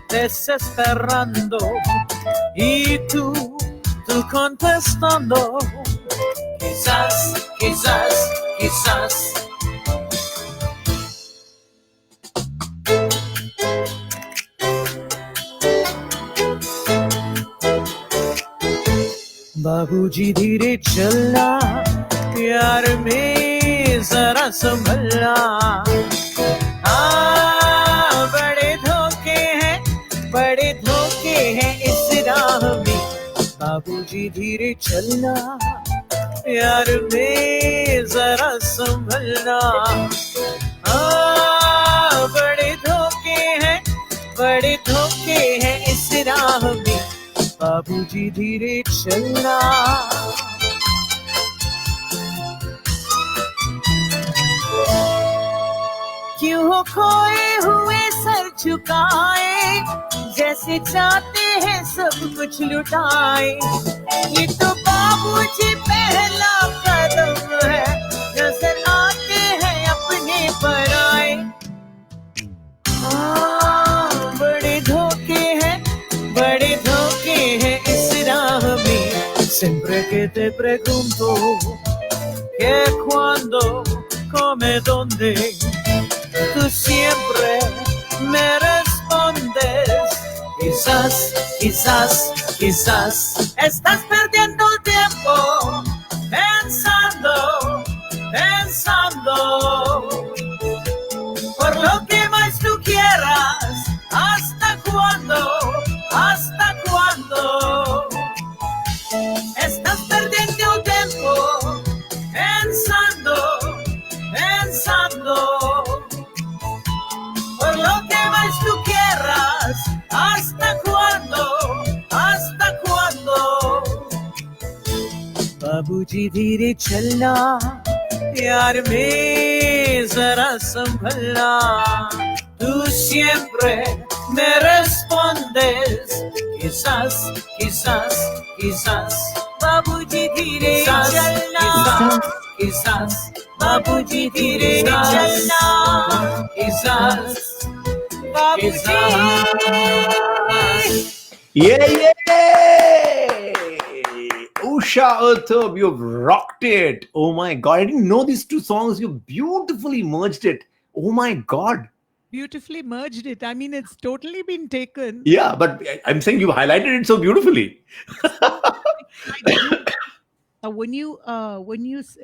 desesperando y tú contestando quizás, quizás, quizás. बाबूजी धीरे चलना प्यार में जरा संभलना बड़े धोखे हैं इस राह में बाबूजी धीरे चलना प्यार में जरा संभलना बड़े धोखे हैं इस राह में बाबूजी धीरे चलना क्यों हो खोए हुए सर झुकाए जैसे चाहते हैं सब कुछ लुटाए ये तो बाबूजी पहला कदम है नजर आते हैं अपने पराए बड़े धोखे हैं इस राह में siempre que te pregunto que cuando come donde tú siempre me respondes quizás, quizás, quizás estás perdiendo el tiempo pensando por बाबूजी धीरे चलना, यार में जरा संभलना. Tú siempre me respondes, quizás, quizás, quizás. बाबूजी धीरे चलना, quizás, बाबूजी धीरे चलना, quizás, बाबूजी. Yeah. Usha, Uthup, you've rocked it. Oh my God. I didn't know these two songs. You beautifully merged it. Oh my God. Beautifully merged it. I mean, it's totally been taken. Yeah, but I'm saying you highlighted it so beautifully. I do. When you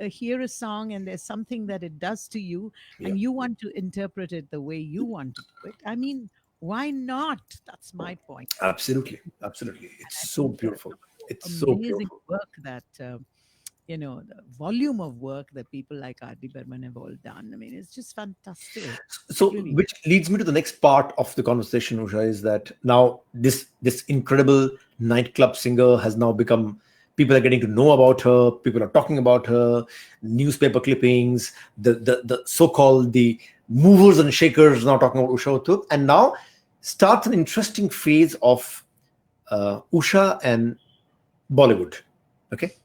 hear a song and there's something that it does to you, Yeah. and you want to interpret it the way you want to do it, I mean, why not? That's my point. Absolutely. Absolutely. And It's I so think beautiful. It's so amazing beautiful. work that the volume of work that people like R.D. Burman have all done. I mean, it's just fantastic. So, Really. which leads me to the next part of the conversation, Usha, is that now this incredible nightclub singer has now become, people are getting to know about her, people are talking about her, newspaper clippings, the so-called the movers and shakers now talking about Usha Uthup, and now starts an interesting phase of Usha and Bollywood. Okay.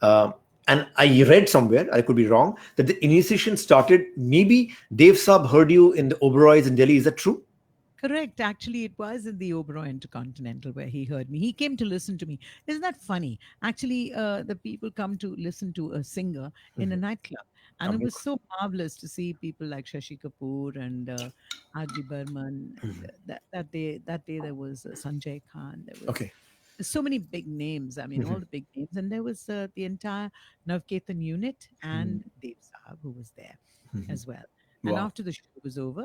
And I read somewhere, I could be wrong, that the initiation started, maybe Dave Saab heard you in the Oberoi's in Delhi. Is that true? Correct. Actually, it was in the Oberoi Intercontinental where he heard me. He came to listen to me. Isn't that funny? Actually, the people come to listen to a singer in a nightclub. And it was so marvelous to see people like Shashi Kapoor and R.D. Burman. And that day there was Sanjay Khan. There was Okay. so many big names. I mean, all the big names. And there was the entire Navketan unit and Dev Saab who was there as well. And Wow. after the show was over,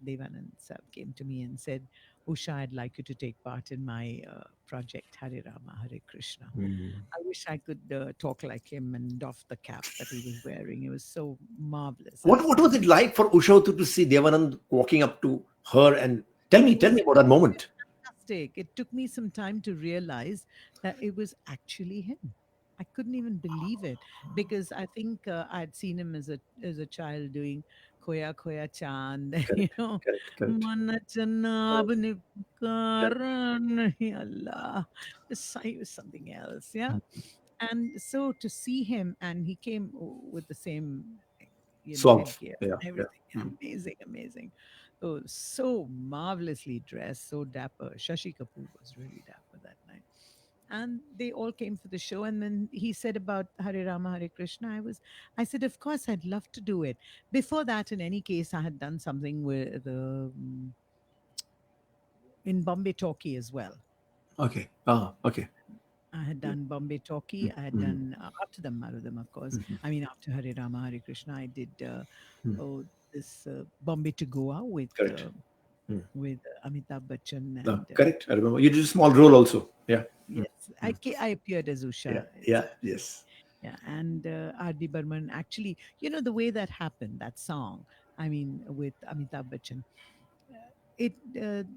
Devanand Sab came to me and said, Usha, I'd like you to take part in my project, Hare Rama, Hare Krishna. I wish I could talk like him and doff the cap that he was wearing. It was so marvelous. What was it like for Usha Uthup to see Devanand walking up to her and tell me about that moment? Fantastic. It took me some time to realize that it was actually him. I couldn't even believe it because I think I'd seen him as a child doing Khoya Khoya Chand, Correct. Manna Chanab ne pukaran, Ya Allah. He was something else, yeah. And so to see him, and he came with the same, Swamp. headgear Yeah. and everything. Amazing, amazing. Oh, so marvelously dressed, so dapper. Shashi Kapoor was really dapper that night. And they all came for the show. And then he said about Hare Rama, Hare Krishna. I said, of course, I'd love to do it. Before that, in any case, I had done something with in Bombay Talkie as well. Okay. Okay. I had done Bombay Talkie. I had done after the Marudam, of course. I mean, after Hare Rama, Hare Krishna, I did this Bombay to Goa Correct. with Amitabh Bachchan. And, Correct. I remember. You did a small role also. Yeah. yes, I appeared as Usha. Yeah. Yes. Yeah, and R.D. Burman, actually, the way that happened, that song, I mean, with Amitabh Bachchan,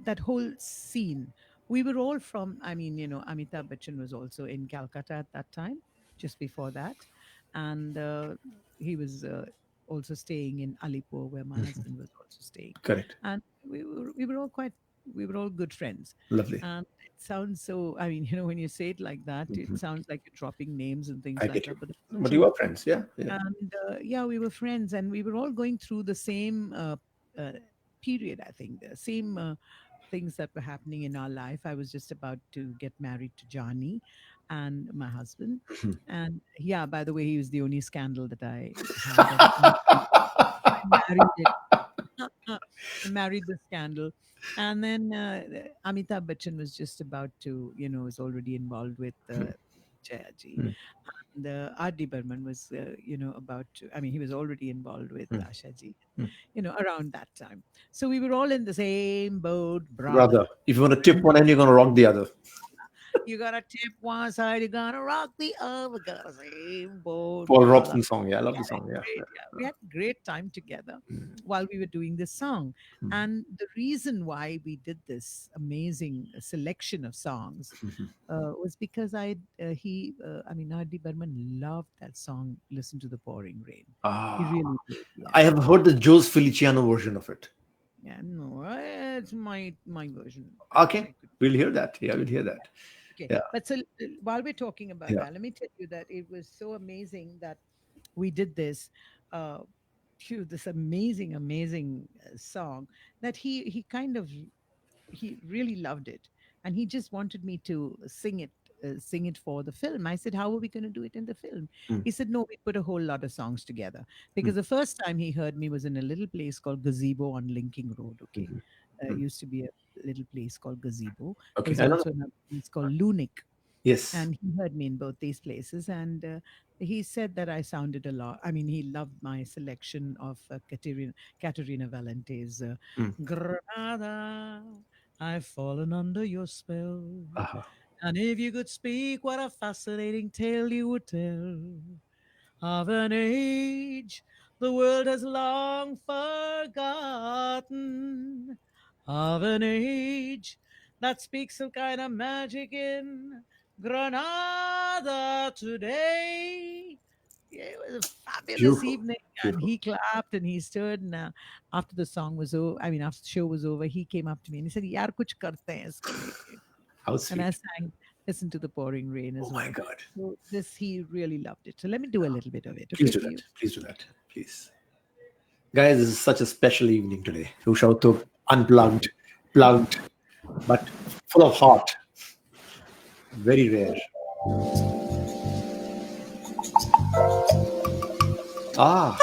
that whole scene, we were all from, I mean, Amitabh Bachchan was also in Calcutta at that time, just before that. And he was also staying in Alipur, where my husband was also staying. Correct. And we were all good friends. Lovely. And it sounds so, I mean, when you say it like that, it sounds like you're dropping names and things I like get that. you. But you are friends. Yeah. And yeah, we were friends and we were all going through the same period, I think, the same things that were happening in our life. I was just about to get married to Johnny and my husband. And yeah, by the way, he was the only scandal that I had. I married it. I married the scandal. And then Amitabh Bachchan was just about to, was already involved with Jayaji. And R.D. Burman was, about to, I mean, he was already involved with Ashaji, around that time. So we were all in the same boat, brother. Brother, if you want to tip one end, you're going to rock the other. You gotta tip one side, you gotta rock the other, gotta same boat. Paul La, la. Robeson song. Yeah, I love We the had a song. Yeah. great, yeah, we had a great time together while we were doing this song. Mm. And the reason why we did this amazing selection of songs was because Adi Burman loved that song, Listen to the Pouring Rain. He Ah, really did. Yeah. I have heard the Joe's Feliciano version of it. Yeah, no, it's my version. Okay, I could. we'll hear that. Yeah, we'll hear that. Okay, Yeah, but so while we're talking about yeah. that, let me tell you that it was so amazing that we did this. Uh, this amazing song that he kind of he really loved it, and he just wanted me to sing it for the film. I said, how are we going to do it in the film? Mm, He said, no, we put a whole lot of songs together, because mm, the first time he heard me was in a little place called Gazebo on Linking Road. Okay, mhm, mm. used to be a little place called Gazebo. Okay, There's I know. also another place called Lunik, Yes. and he heard me in both these places, and he said that I sounded a lot. I mean, he loved my selection of Caterina Valente's Mm. Granada, I've fallen under your spell. Uh-huh. And if you could speak, what a fascinating tale you would tell of an age the world has long forgotten, of an age that speaks some kind of magic in Granada today. Yeah, it was a fabulous Beautiful. evening, and Beautiful. he clapped and he stood. And after the song was over, after the show was over, he came up to me and he said, "Yaar, kuch karte hain iske liye." How And I sweet. sang Listen to the Pouring Rain Oh as my well. God. So this, he really loved it. So let me do a little bit of it, Please okay, do for you? that. Please do that. Please. Guys, this is such a special evening today. Usha Uthup, unplugged, plugged, but full of heart. Very rare. Ah,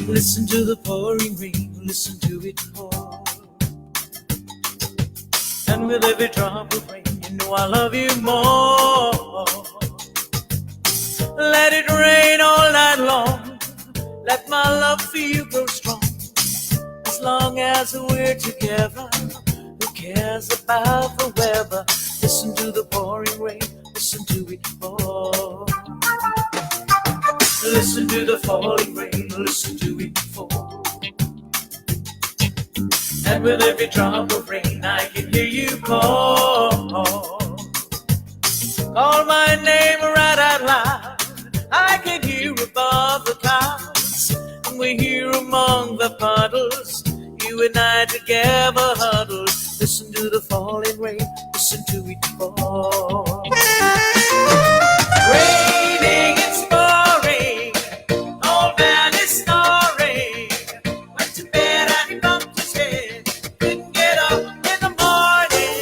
Listen to the pouring rain, listen to it pour. And with every drop of rain, you know I love you more. Let it rain all night long. Let my love for you grow strong. As long as we're together, who cares about the weather? Listen to the pouring rain, listen to it pour. Listen to the falling rain, listen to it fall. And with every drop of rain, I can hear you call. Call my name right out loud. I can hear above the clouds. And we're here among the puddles. You and I together huddled. Listen to the falling rain, listen to it fall. Raining, it's pouring. Old man is snoring. Went to bed and he bumped his head. Couldn't get up in the morning.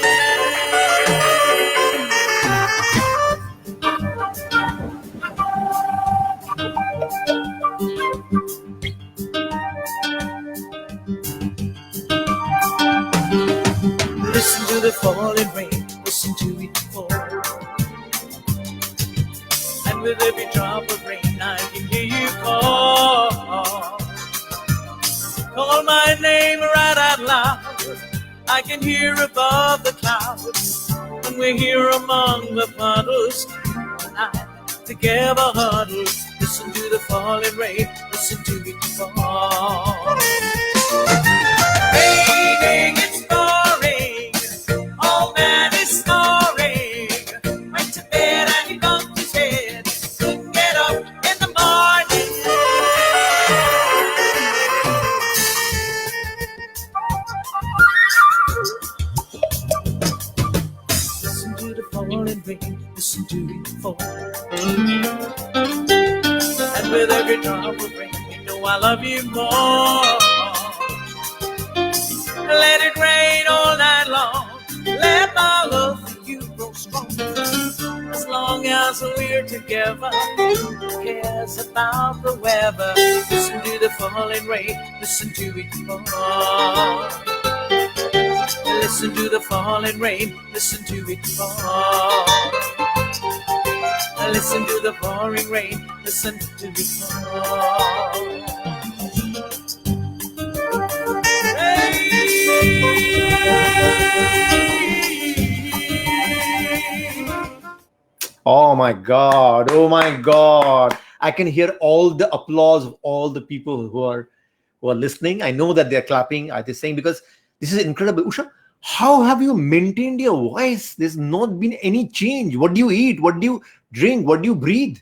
Listen to the falling rain, listen to it fall. And with every drop of rain, I can hear you call. Call my name right out loud. I can hear above the clouds. And we're here among the puddles. And I together huddle. Listen to the falling rain, listen to it fall. Raining, it's pouring. Old man is snoring. Went to bed and he bumped his head. Couldn't get up in the morning. Listen to the falling rain, listen to it fall. And with every drop of rain, you know I love you more. Let it rain all night long. Let my love for you grow strong. As long as Whilst we're together, who cares about the weather? Listen to the falling rain, listen to it fall. Listen to the falling rain, listen to it fall. Listen to the pouring rain, listen to it fall. Oh my God. Oh my God. I can hear all the applause of all the people who are listening. I know that they're clapping. Are they saying because this is incredible. Usha, how have you maintained your voice? There's not been any change. What do you eat? What do you drink? What do you breathe?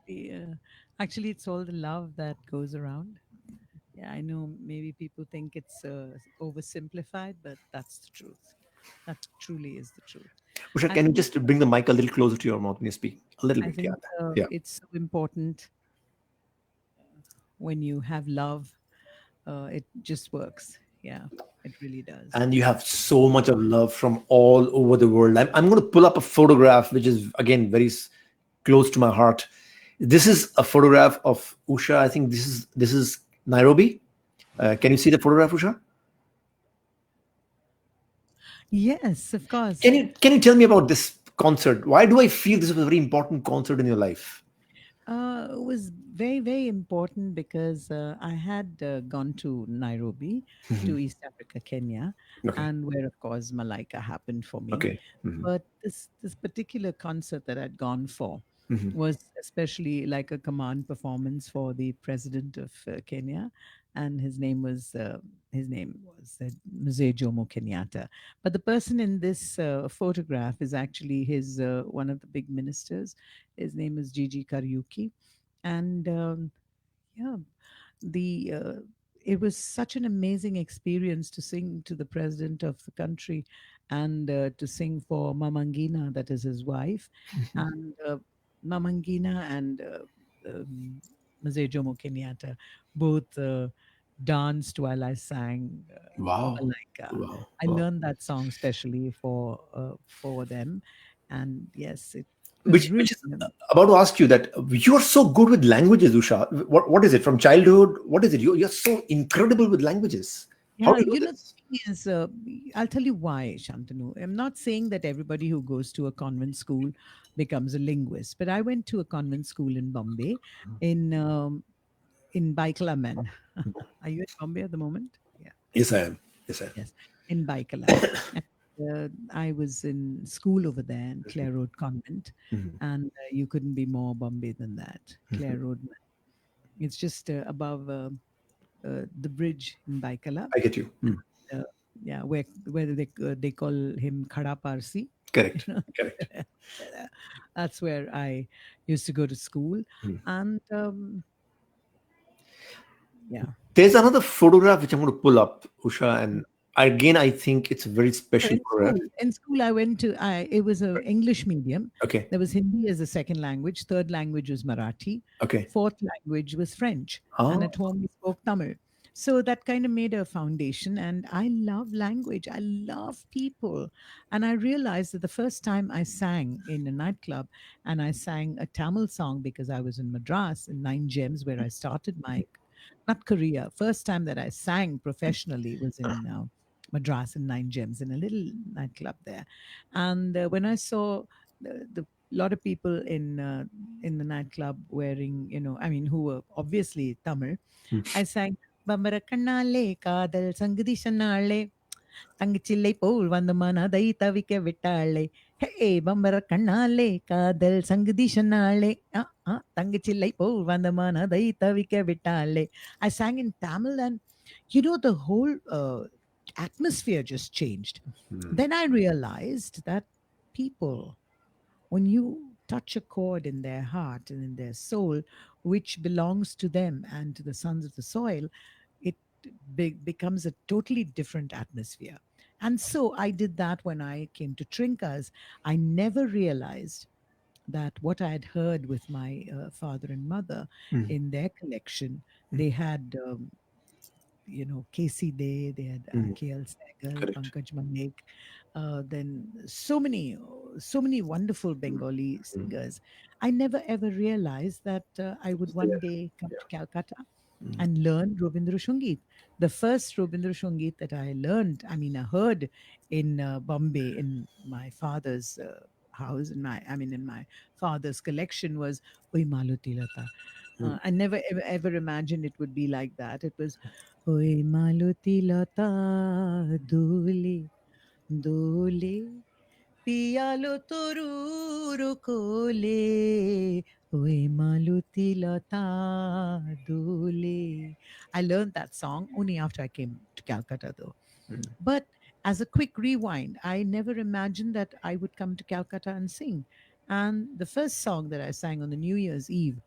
Yeah. Actually, it's all the love that goes around. Yeah, I know maybe people think it's oversimplified, but that's the truth. That truly is the truth. Usha, I can you think just bring the mic a little closer to your mouth when you speak? A little I bit, yeah. think Yeah. it's so important when you have love. It just works. Yeah, it really does. And you have so much of love from all over the world. I'm going to pull up a photograph, which is again very close to my heart. This is a photograph of Usha. I think this is Nairobi. Can you see the photograph, Usha? Yes, of Can course. you can you tell me about this concert? Why do I feel this was a very important concert in your life? It was very, very important because I had gone to Nairobi, Mhm. to East Africa, Kenya, Okay. and where, of course, Malaika happened for me. Okay. Mhm. But this particular concert that I'd gone for Mhm. was especially like a command performance for the president of Kenya, and his name was Mzee Jomo Kenyatta. But the person in this photograph is actually his one of the big ministers. His name is Gigi Kariuki, and yeah, the it was such an amazing experience to sing to the president of the country and to sing for Mamangina, that is his wife, and Mamangina and Mzee Jomo Kenyatta both danced while I sang Wow. Malaika. Wow. I Wow. learned that song specially for them, and yes, it was Which really. is about to ask you that you are so good with languages, Usha. What is it from childhood? What is it? You're so incredible with languages. How Yeah, do you do you know, this? the thing is, I'll tell you why, Shantanu. I'm not saying that everybody who goes to a convent school becomes a linguist, but I went to a convent school in Bombay, in Baikalaman. Are you in Bombay at the moment? Yeah, Yes, I am. Yes, I am. yes, in Baikala. And, I was in school over there in Clare Road Convent, Mhm. and you couldn't be more Bombay than that. Mhm. Clare Road. It's just above the bridge in Baikala. I get you. Mm. uh, yeah, where they call him Khada Parsi. You Correct. know, Correct. that's where I used to go to school, Mm. and yeah. There's another photograph which I'm going to pull up, Usha, and again, I think it's a very So special photograph. in school, I went to it was a English medium. Okay. There was Hindi as a second language. Third language was Marathi. Okay. Fourth language was French, and Oh. at home we spoke Tamil. So that kind of made a foundation. And I love language. I love people. And I realized that the first time I sang in a nightclub, and I sang a Tamil song because I was in Madras in Nine Gems, where I started my not career. First time that I sang professionally was in Madras in Nine Gems in a little nightclub there. And when I saw the lot of people in the nightclub wearing, I mean, who were obviously Tamil, Mm. I sang Bambara Kannale Kadal Sangadi Sannale தங்கச்சில்லை போல் வந்த மனதை தவிக்க விட்டாளே ஹே பம்பர கண்ணாலே காதல் சங்கதி சொன்னாளே தங்கச்சில்லை போல் வந்த மனதை தவிக்க விட்டாளே. I sang in Tamil, and the whole atmosphere just changed. Mm. Then I realized that people, when you touch a chord in their heart and in their soul, which belongs to them and to the sons of the soil, it becomes a totally different atmosphere. And so I did that when I came to Trinkas. I never realized that what I had heard with my father and mother Mm. in their collection, Mm. they had Casey Day, they had Mm. KL Sehgal, Correct. Pankaj Manek, then so many. so many wonderful Bengali singers. I never ever realized that I would one day come to Calcutta and learn Robindra Sangeet. The first Robindra Sangeet that I learned, I mean, I heard in Bombay in my father's house, in my father's collection was Oi Maluti Lata. I never ever imagined it would be like that. It was Oi Maluti Lata Dole Dole পিয়ালো তরুর কোলে ওই মালতী লতা দোলে. I learned that song only after I came to Calcutta, though. But as a quick rewind, I never imagined that I would come to Calcutta and sing. And the first song that I sang on the New Year's Eve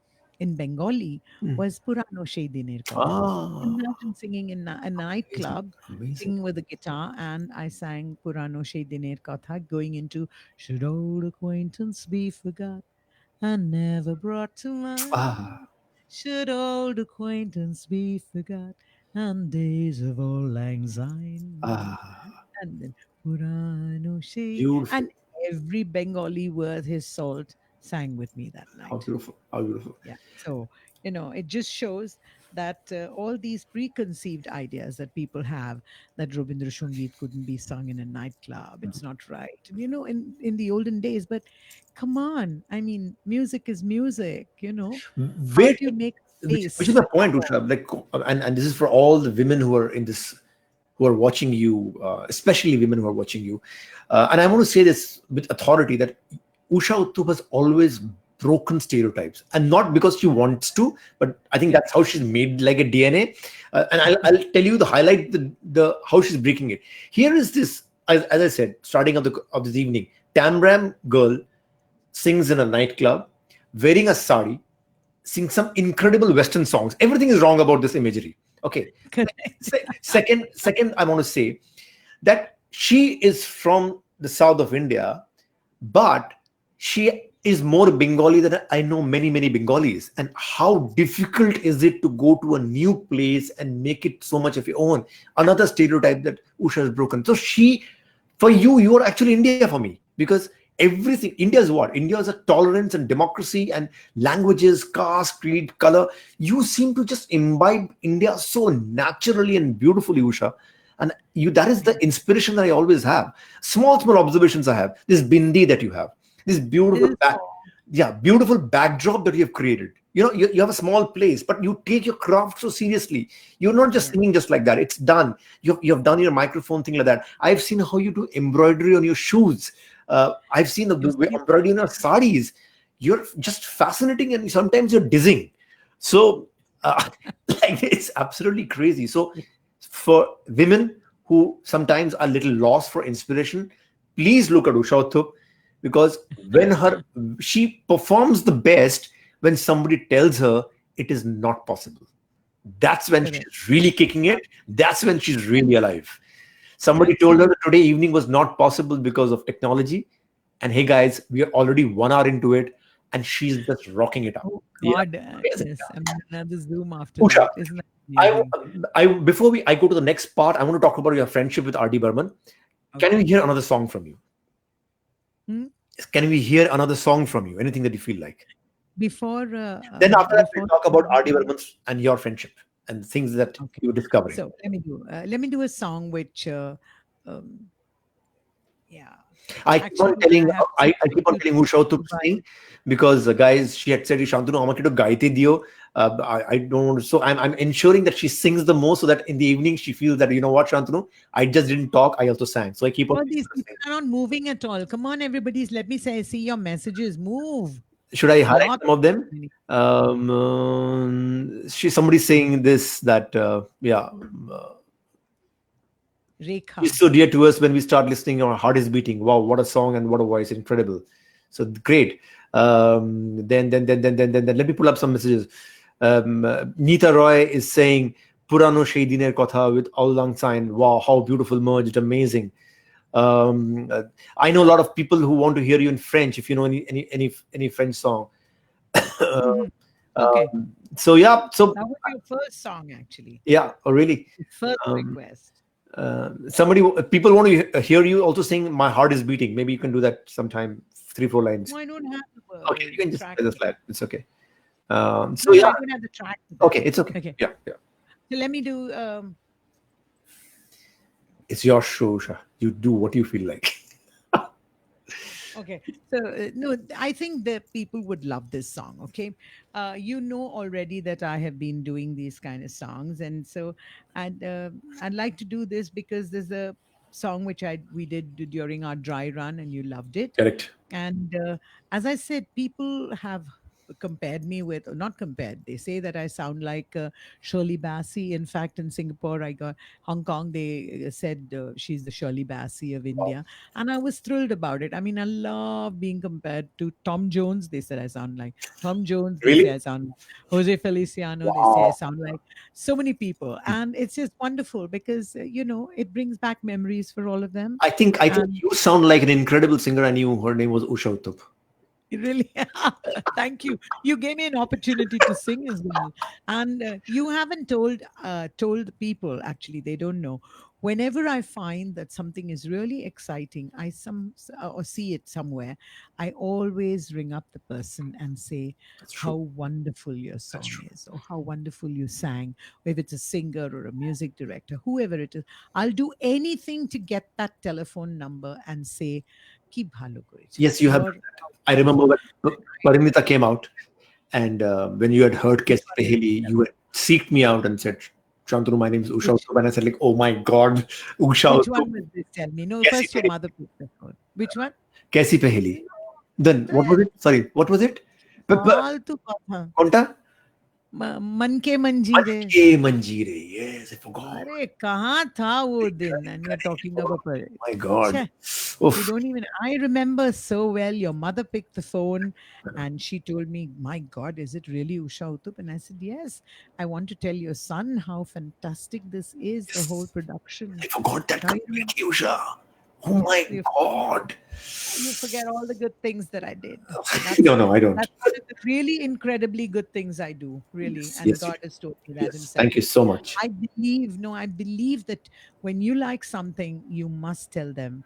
in Bengali was Purano Shei Diner Kotha. Ah, Imagine singing in a amazing, nightclub, amazing. singing with a guitar, and I sang Purano Shei Diner Kotha, going into should old acquaintance be forgot and never brought to mind. Ah, Should old acquaintance be forgot and days of old lang syne. ah, And then Purano Shei. beautiful. And every Bengali worth his salt sang with me that How night. beautiful. How beautiful. Yeah. So, it just shows that all these preconceived ideas that people have that Robindra Sangeet couldn't be sung in a nightclub, it's not right. In the olden days, but come on. I mean, music is music, How Where, do you make which space is the point, for? Usha? Like, and this is for all the women who are in this, who are watching you, especially women who are watching you. And I want to say this with authority that Usha Uthup has always broken stereotypes, and not because she wants to, but I think that's how she's made like a DNA. And I'll tell you the highlight, the how she's breaking it. Here is this, as I said, starting of this evening, Tamram girl sings in a nightclub, wearing a sari, sings some incredible Western songs. Everything is wrong about this imagery. Okay. Second, I want to say that she is from the south of India, but she is more Bengali than I know many, many Bengalis. And how difficult is it to go to a new place and make it so much of your own? Another stereotype that Usha has broken. So for you are actually India for me, because everything, India is what? India is a tolerance and democracy and languages, caste, creed, color. You seem to just imbibe India so naturally and beautifully, Usha. And that is the inspiration that I always have. Small observations I have. This bindi that you have, this beautiful beautiful backdrop that you have created. You have a small place, but you take your craft so seriously. You're not just singing just like that. It's done. You have done your microphone thing like that. I've seen how you do embroidery on your shoes. I've seen the embroidery on your saris. You're just fascinating, and sometimes you're dizzying. So it's absolutely crazy. So for women who sometimes are a little lost for inspiration, please look at Usha Uthup, because when she performs the best when somebody tells her it is not possible. That's when she's really kicking it. That's when she's really alive. Somebody told her that today evening was not possible because of technology. And hey guys, we are already 1 hour into it, and she's just rocking it up. Oh God, yes. I'm another Zoom after Usha, that. Isn't that amazing? Before I go to the next part, I want to talk about your friendship with R.D. Burman. Okay. Can we hear another song from you? Can we hear another song from you? Anything that you feel like? Before then after that, we'll talk about R.D. Burman and your friendship and things that you're discovering. So let me do a song which I keep on telling Usha Uthup to sing, because guys, she had said, Shantanu, amake to gaite dio. I don't, so I'm ensuring that she sings the most, so that in the evening she feels that, you know what, Shantanu, I just didn't talk, I also sang. So I keep on. All these people are not moving at all. Come on, everybody, let me see your messages. Move. Should I highlight some of them? Somebody's saying this, that Rekha. It's so dear to us. When we start listening, our heart is beating. Wow, what a song and what a voice! Incredible. So great. Then let me pull up some messages. Neeta Roy is saying Purano Shei Diner Kotha with Auld Lang Syne. Wow, how beautiful merged, amazing. I know a lot of people who want to hear you in French. If you know any French song. Okay. So that was your first song, actually. Yeah. Oh, really? First request. People want to hear you also saying "My heart is beating." Maybe you can do that sometime, 3-4 lines. No, I don't have the Okay, you can just track. play the slide. It's okay. No, So yeah, I don't have the track. to that. okay, it's okay. Okay. Yeah. So let me do. It's your show, Usha. You do what you feel like. Okay, so no, I think that people would love this song. Okay, you know already that I have been doing these kind of songs, and so I'd like to do this because there's a song which we did during our dry run, and you loved it. Correct. And as I said, people have compared me with, or not compared, they say that I sound like Shirley Bassey. In fact, in Singapore, I got Hong Kong, they said she's the Shirley Bassey of India. And I was thrilled about it. I mean, I love being compared to Tom Jones. They said I sound like Tom Jones. They say Really? I sound like Jose Feliciano. They say I Wow. sound like so many people. And it's just wonderful because, it brings back memories for all of them. I think you sound like an incredible singer. I knew her name was Usha Uthup. Really, thank you. You gave me an opportunity to sing as well, and you haven't told the people. Actually, they don't know. Whenever I find that something is really exciting, or see it somewhere, I always ring up the person and say That's how true. wonderful your That's song true. is, or how wonderful you sang. If it's a singer or a music director, whoever it is, I'll do anything to get that telephone number and say, "Ki bhalo koriche." Yes, you have. Or I remember when Parinita came out, and when you had heard Kaisi Peheli, you had seeked me out and said, "Shantanu, my name is Usha Uthup," and I said, like, "Oh my God, Usha which Uthup, one was this? Tell me. No, Kaisi first your Peheli, mother picked the phone. Which one? Kaisi Peheli." Then what was it? Sorry, what was it? फालतू कथा Konta? मन के मंजीरे Manke Manjire. Yes, I forgot. अरे कहाँ था वो दिन and you're talking about Oh my God. Cheh, Oof. you don't even I remember so well your mother picked the phone and she told me, my God, is it really Usha Uthup? And I said, yes, I want to tell your son how fantastic this is, the whole production. I forgot that Now you completely, Usha. Oh my you- God. you forget all the good things that I did. No, I don't. That's one of the really incredibly good things I do, really. Yes, And yes, God has taught me that Yes, himself. thank you so much. I believe that when you like something, you must tell them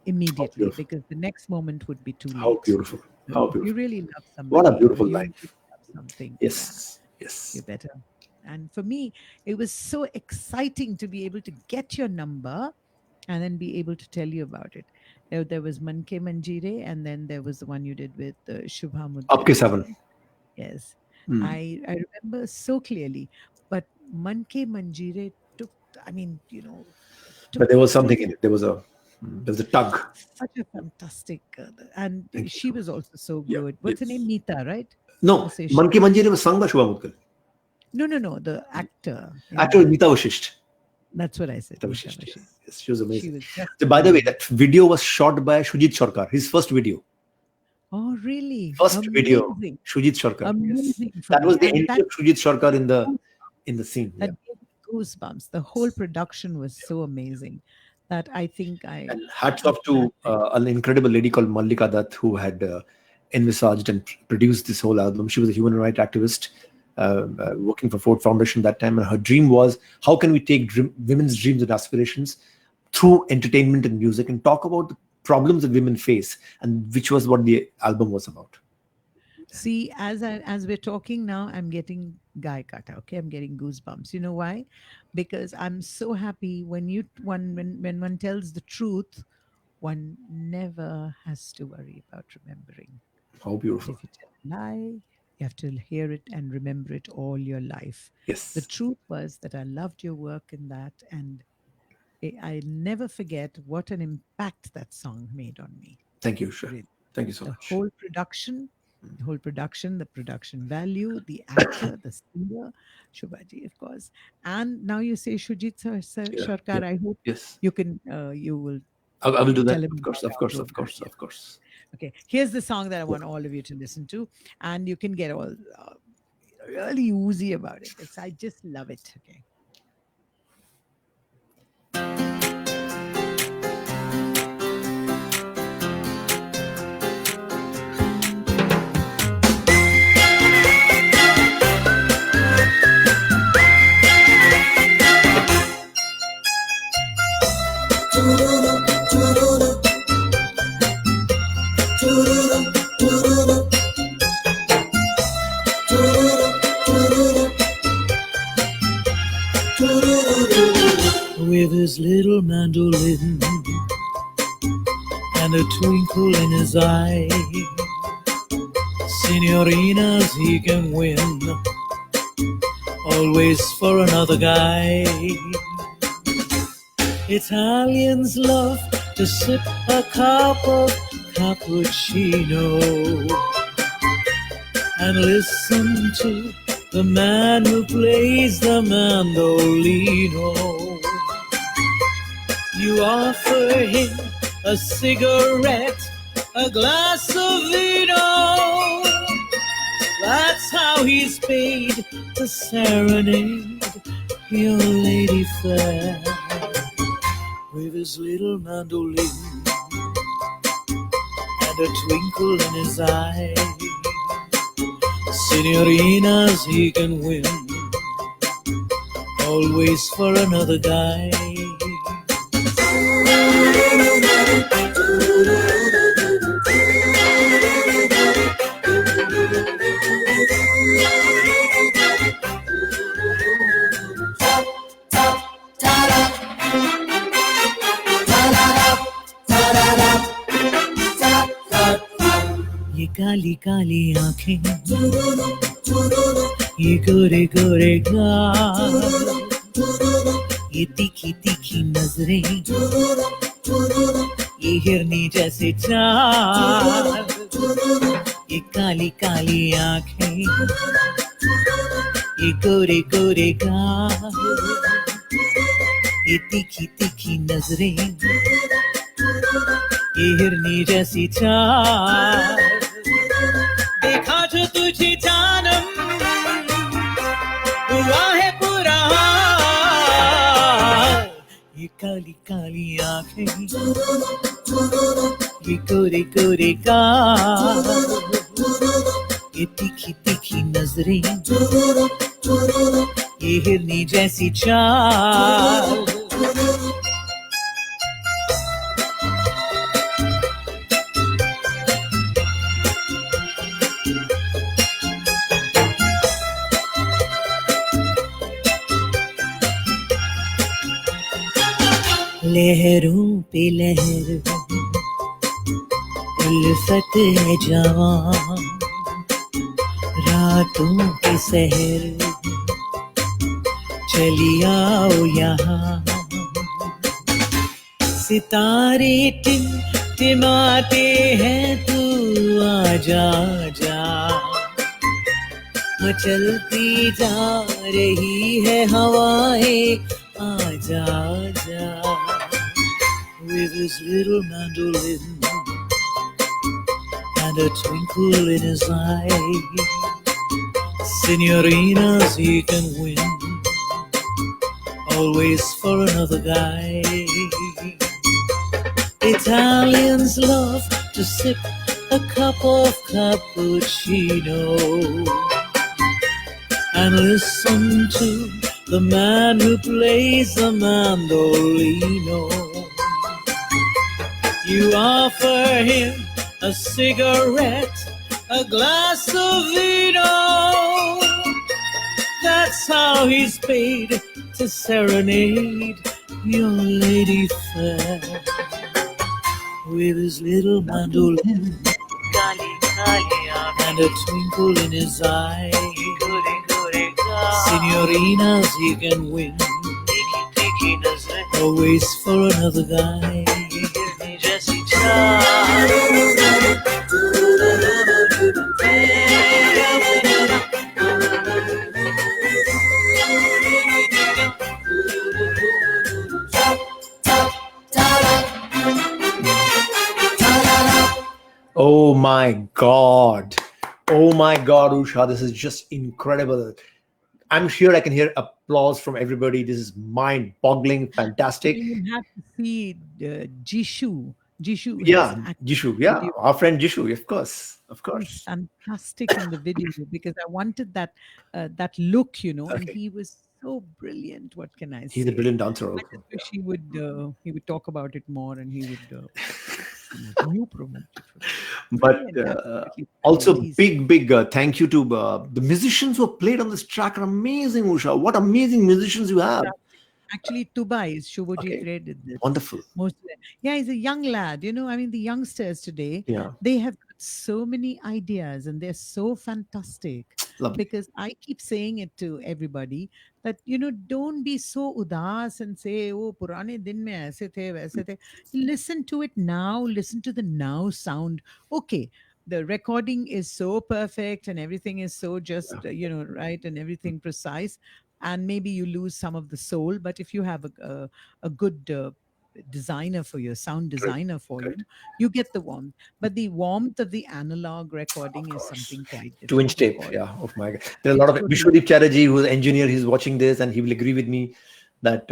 immediately beautiful. because the next moment would be too late. How beautiful. So How if you beautiful. really love somebody, What a or beautiful you life. really love something, Yes. yeah, Yes. you better. And for me, it was so exciting to be able to get your number and then be able to tell you about it. There was Manke Manjire, and then there was the one you did with Shubha Up ke seven. Mudgal. Yes, Hmm. I remember so clearly. But Manke Manjire took, I mean, took But there was to something in it. There was a tug. such a fantastic, and Thank you she so was also so Yeah, good. What's her yes. name? Neeta, right? No, Or say Manke Manjire was sung by Shubha Mudgal. No, the actor. in Actually, that. Meeta Vashisht. That's what I said. Meeta Neeta Vashisht, Vashi. yes, she was She amazing. was just So, by the way, amazing. that video was shot by Shujit Sarkar. His first video. Oh, really? First video. Amazing. Shujit Sarkar. Amazing for That was me. the And entry of Shujit Sarkar in the scene. that Yeah. gave me goosebumps. The whole production was so amazing that I think And hats off to an incredible lady called Mallika Dutt who had envisaged and produced this whole album. She was a human rights activist working for Ford Foundation that time. And her dream was, how can we take women's dreams and aspirations through entertainment and music and talk about the problems that women face, and which was what the album was about. see, as we're talking now, I'm getting guy kata. Okay, I'm getting goosebumps. You know why? Because I'm so happy when one tells the truth, one never has to worry about remembering. How But beautiful. if you tell a lie, you have to hear it and remember it all your life. Yes. The truth was that I loved your work in that, and I never forget what an impact that song made on me. Thank you, Usha. Really. Thank you so The much. whole production, the production value, the actor, the singer, Shubhaji, of course. And now you say Shujit Sarkar. I hope Yes. you will I will do tell that. him Of course, about of course, your of course, work. of course. Okay, here's the song that I want all of you to listen to, and you can get all really woozy about it. I just love it. Okay. and a twinkle in his eye. Signorinas he can win, always for another guy. Italians love to sip a cup of cappuccino and listen to the man who plays the mandolino. You offer him a cigarette, a glass of vino. That's how he's paid to serenade your lady fair with his little mandolin and a twinkle in his eye. Signorinas he can win, always for another guy. ये काली काली आंखें, ये गोरे गोरे गाल, ये तीखी तीखी नजरें, ये हिरनी जैसे चाल. ये काली काली आंखें, ये गोरे गोरे गाल, ये तीखी तीखी नजरें, ये हिरनी जैसी चाल. देखा जो तुझे जानम हुआ है पूरा हाल. ये काली काली आंखें, ये गोरे गोरे गाल, ये तीखी तीखी नजरें, ये हिरनी जैसी चाल. लहरों पे लहर, उल्फत है जवान, रातों के सहर, चली आओ यहाँ. सितारे टिमटिमाते हैं, तू आजा जा. मचलती जा रही है हवाएं, आजा जा. With his little mandolin and a twinkle in his eye, signorinas he can win, always for another guy. Italians love to sip a cup of cappuccino and listen to the man who plays the mandolino. You offer him a cigarette, a glass of vino. That's how he's paid to serenade your lady fair with his little mandolin and a twinkle in his eye. Signorinas he can win, always for another guy. Oh my God. Oh my God, Usha, this is just incredible. I'm sure I can hear applause from everybody. This is mind-boggling, fantastic. You have to see Jishu. Jishu. Yeah, Jishu. Yeah, our friend Jishu, of course. Of course. Fantastic in the video because I wanted that that look, you know, and Okay. he was so brilliant. What can I say? He's a brilliant dancer I also. just wish he would talk about it more and he would new promote it. But Brilliant, absolutely also brilliant. big thank you to the musicians who played on this track are amazing, Usha. What amazing musicians you have. Actually, Tubai is Shubhajit Okay, Ray did this. wonderful. Most of yeah, he's a young lad. I mean, the youngsters today, Yeah, they have got so many ideas and they're so fantastic. lovely. Because I keep saying it to everybody that, don't be so udas and say, oh, purane din mein aise the, waise the. Listen to it now, listen to the now sound. Okay, the recording is so perfect and everything is so just, Yeah, right, and everything precise, and maybe you lose some of the soul, but if you have a good designer for you, sound great, designer for great. you get the warmth. But the warmth of the analog Of recording is course. something quite 2-inch different, of tape. course. Yeah. Oh my God. There are a lot It's of totally Vishwadip Chatterjee, who's an engineer. He's watching this, and he will agree with me that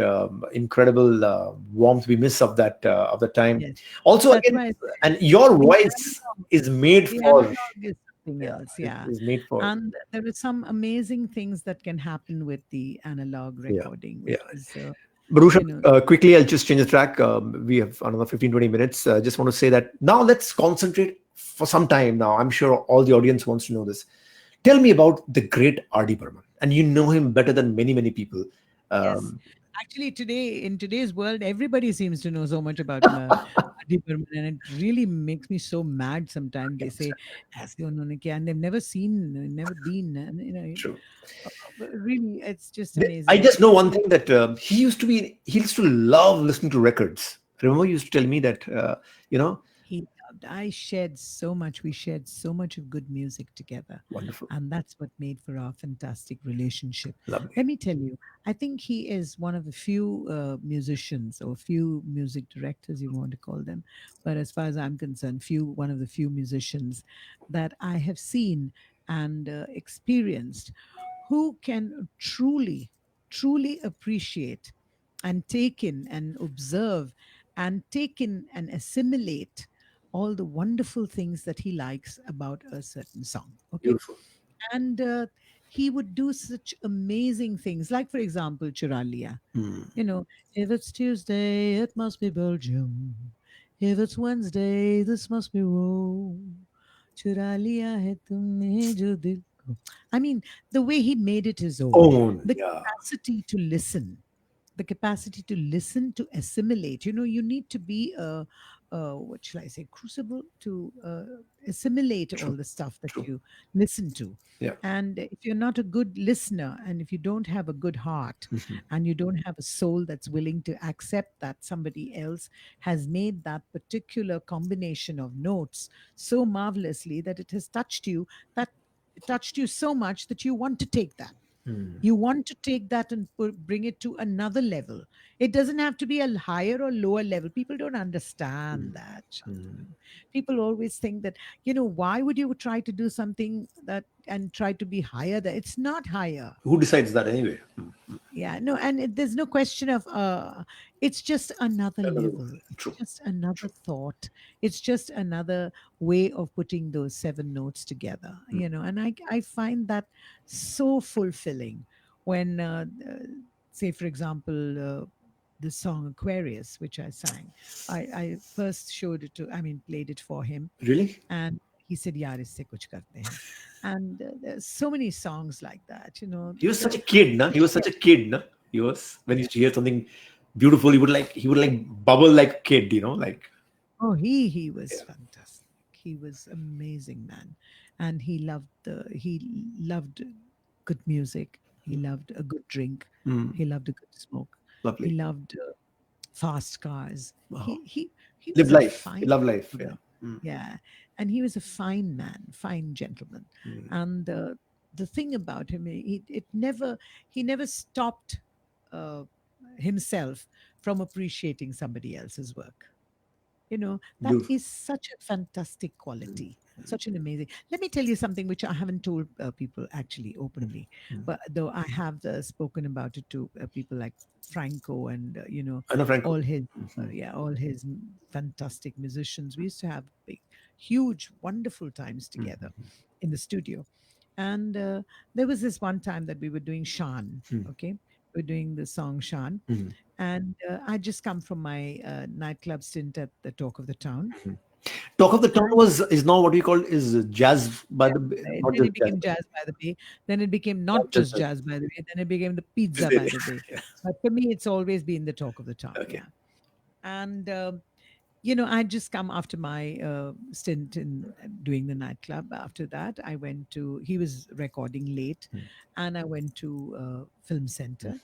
incredible warmth we miss of the time. yes. Also, That's again, why I and say your the voice analog, is made the for. analog is something Yeah, else, yeah. is made for. And there are some amazing things that can happen with the analog Yeah, recording, yeah. which is Barusha, you know quickly, I'll just change the track. We have another 15-20 minutes. Just want to say that now let's concentrate for some time now. I'm sure all the audience wants to know this. Tell me about the great R.D. Burman. And you know him better than many, many people. Yes. Um, Actually, in today's world, everybody seems to know so much about Adi Burman, and it really makes me so mad sometimes. They say, "Aise unhone kiya," and they've never seen, never been, and true. but really, it's just amazing. I It's just know one really, thing that he used to love listening to records. Remember, you used to tell me that, you know, he loved. I shared so much. We shared so much of good music together. wonderful, And that's what made for our fantastic relationship. lovely. Let me tell you, I think he is one of the few musicians or few music directors, you want to call them. But as far as I'm concerned, one of the few musicians that I have seen and experienced who can truly appreciate and take in and observe and take in and assimilate all the wonderful things that he likes about a certain song. Okay. Beautiful. And he would do such amazing things, like, for example, Churalia. Hmm. If it's Tuesday, it must be Belgium. If it's Wednesday, this must be Rome. Churalia hai tumne jo dil ko. I mean, the way he made it his own, Own, the yeah, capacity to listen, to assimilate. You need to be what shall I say, crucible to assimilate all true, the stuff that true. you listen to. Yeah. And if you're not a good listener, and if you don't have a good heart, Mhm. and you don't have a soul that's willing to accept that somebody else has made that particular combination of notes so marvelously that it has touched you, that it touched you so much that you want to take that. Hmm. You want to take that and bring it to another level. It doesn't have to be a higher or lower level. People don't understand that, Hmm. Shantanu. People always think that, why would you try to do something that and try to be higher there? It's not higher. Who decides that anyway? Hmm. Yeah, no, and there's no question of it's just another Another level. one. It's True, just another true. thought. It's just another way of putting those seven notes together, Hmm. and I find that so fulfilling when say, for example, the song Aquarius, which I sang. I first showed it to, I mean, played it for him, Really? and he said, "Yaar, isse kuch karte hain." And there's so many songs like that, He was such the a kid, na? the He was such a kid, na? He was when he used to hear something beautiful, he would like bubble like a kid, like Oh, he was yeah. fantastic. He was amazing man, and he loved good music. He loved a good drink. Hmm. He loved a good smoke. He Lovely. loved fast cars. Wow. He Live was a life. He fine love life. Yeah. gentleman. Hmm. Yeah, and he was a fine man, fine gentleman. Hmm. And the thing about him, he never stopped uh, himself from appreciating somebody else's work. That Beautiful. is such a fantastic quality, such an amazing. Let me tell you something which I haven't told people actually openly, Hmm. but though I have spoken about it to people like Franco and I know Franco. all his Hmm. all his fantastic musicians. We used to have big, huge, wonderful times together Hmm. in the studio. And there was this one time that we were doing Shan. Hmm. Okay, we are doing the song Shan, Hmm. and I just come from my nightclub stint at the Talk of the Town. Talk of the Town was is now what we call is jazz by Jazz the Bay, by- not Then just it jazz became by Jazz by the Bay. Then it became not not just just jazz. Jazz by the Bay. Then it became the Pizza Is by it? the Bay. Yeah. But for me, it's always been the talk of the town. Okay. Yeah. And I'd just come after my stint in doing the nightclub. After that, I went to. He was recording late, and I went to Film Center,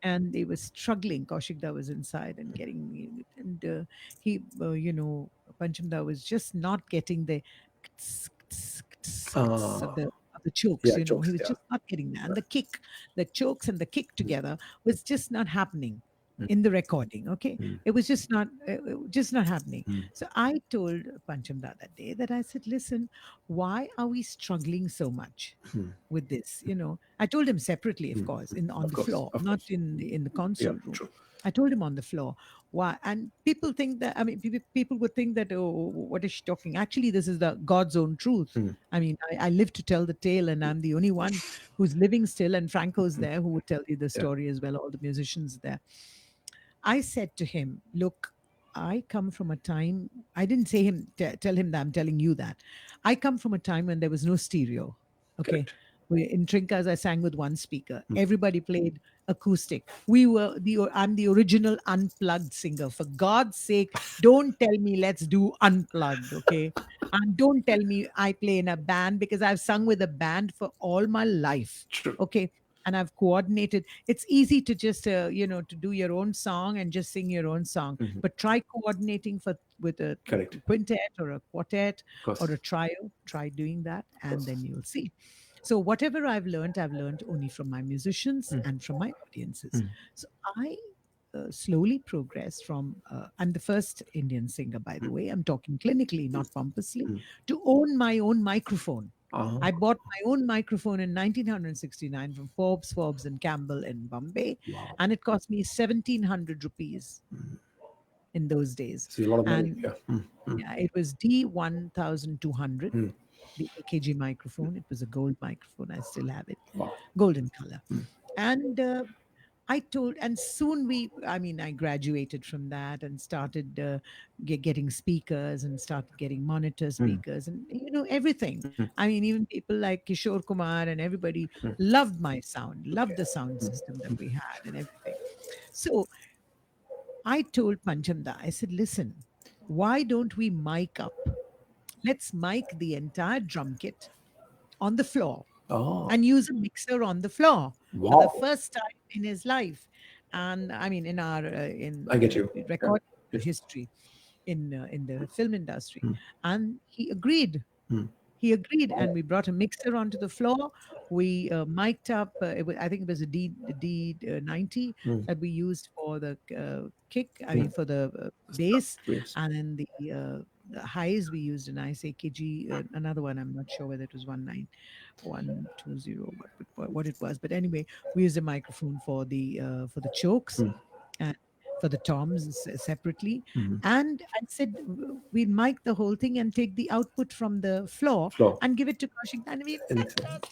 and they were struggling. Kaushikda was inside and getting me, and he, Panchamda was just not getting the Uh, of the chokes. yeah, He jokes. was Yeah. just not getting that, and the kick, the chokes and the kick together was just not happening in the recording. Okay, it was just not happening. So I told Panchamda that day that I said, listen, why are we struggling so much with this? I told him separately, of course, in on Of the course. floor, Of not course. in the Yeah. console room. True. I told him on the floor why, and people think that, I mean, people would think that, oh, what is she talking? Actually, this is the God's own truth. I mean, I live to tell the tale, and I'm the only one who's living still. And Franco's there, who would tell you the Yeah. story as well. All the musicians there. I said to him, look, I come from a time, I didn't say tell him that I'm telling you that. I come from a time when there was no stereo. Okay. Correct. In Trinkas, I sang with one speaker. Everybody played acoustic. I'm the original unplugged singer. For God's sake, don't tell me let's do unplugged. Okay. And don't tell me I play in a band, because I've sung with a band for all my life. True. Okay. And I've coordinated. It's easy to just to do your own song and just sing your own song, but try coordinating with a Correct. quintet or a quartet Of course. or a trio. Try doing that, Of and course. then you'll see. So whatever I've learned only from my musicians and from my audiences. So I slowly progressed from, I'm the first Indian singer, by the way, I'm talking clinically, not pompously, to own my own microphone. Uh, I bought my own microphone in 1969 from Forbes and Campbell in Bombay, wow. and it cost me 1,700 rupees in those days. So a lot of money. And Yeah. yeah, it was D1200, Mm. the AKG microphone. It was a gold microphone. I still have it, Wow. golden color. And and soon I graduated from that and started getting speakers and started getting monitor speakers and, everything. I mean, even people like Kishore Kumar and everybody loved my sound, loved the sound system that we had and everything. So I told Panchamda, I said, listen, why don't we mic up? Let's mic the entire drum kit on the floor Oh, and use a mixer on the floor for the wow. first time in his life. And I mean, in our in I get you. Yeah. record Yes. history in the film industry, Mm. and he agreed. Mm. He agreed, and Wow. we brought a mixer onto the floor. We mic'd up. I think it was a D90 Mm. that we used for the kick. I mean, Mm. for the Stuff. bass, Yes. and then the highs we used a nice AKG. Another one, I'm not sure whether it was 120, what it was, but anyway, we used a microphone for the chokes and for the toms separately. Mhm. And I said, we'd mic the whole thing and take the output from the floor Floor. and give it to Kaushik. And we And fantastic.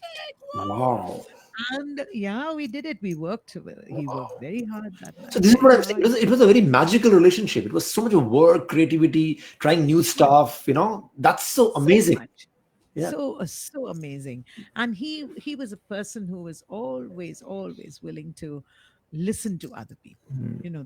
wow. And yeah, we did it. We worked. He worked very hard that So night, this is what very I'm saying. hard. It was a very magical relationship. It was so much of work, creativity, trying new Yeah, stuff. That's so so amazing. much. Yeah. So amazing. And he was a person who was always willing to listen to other people.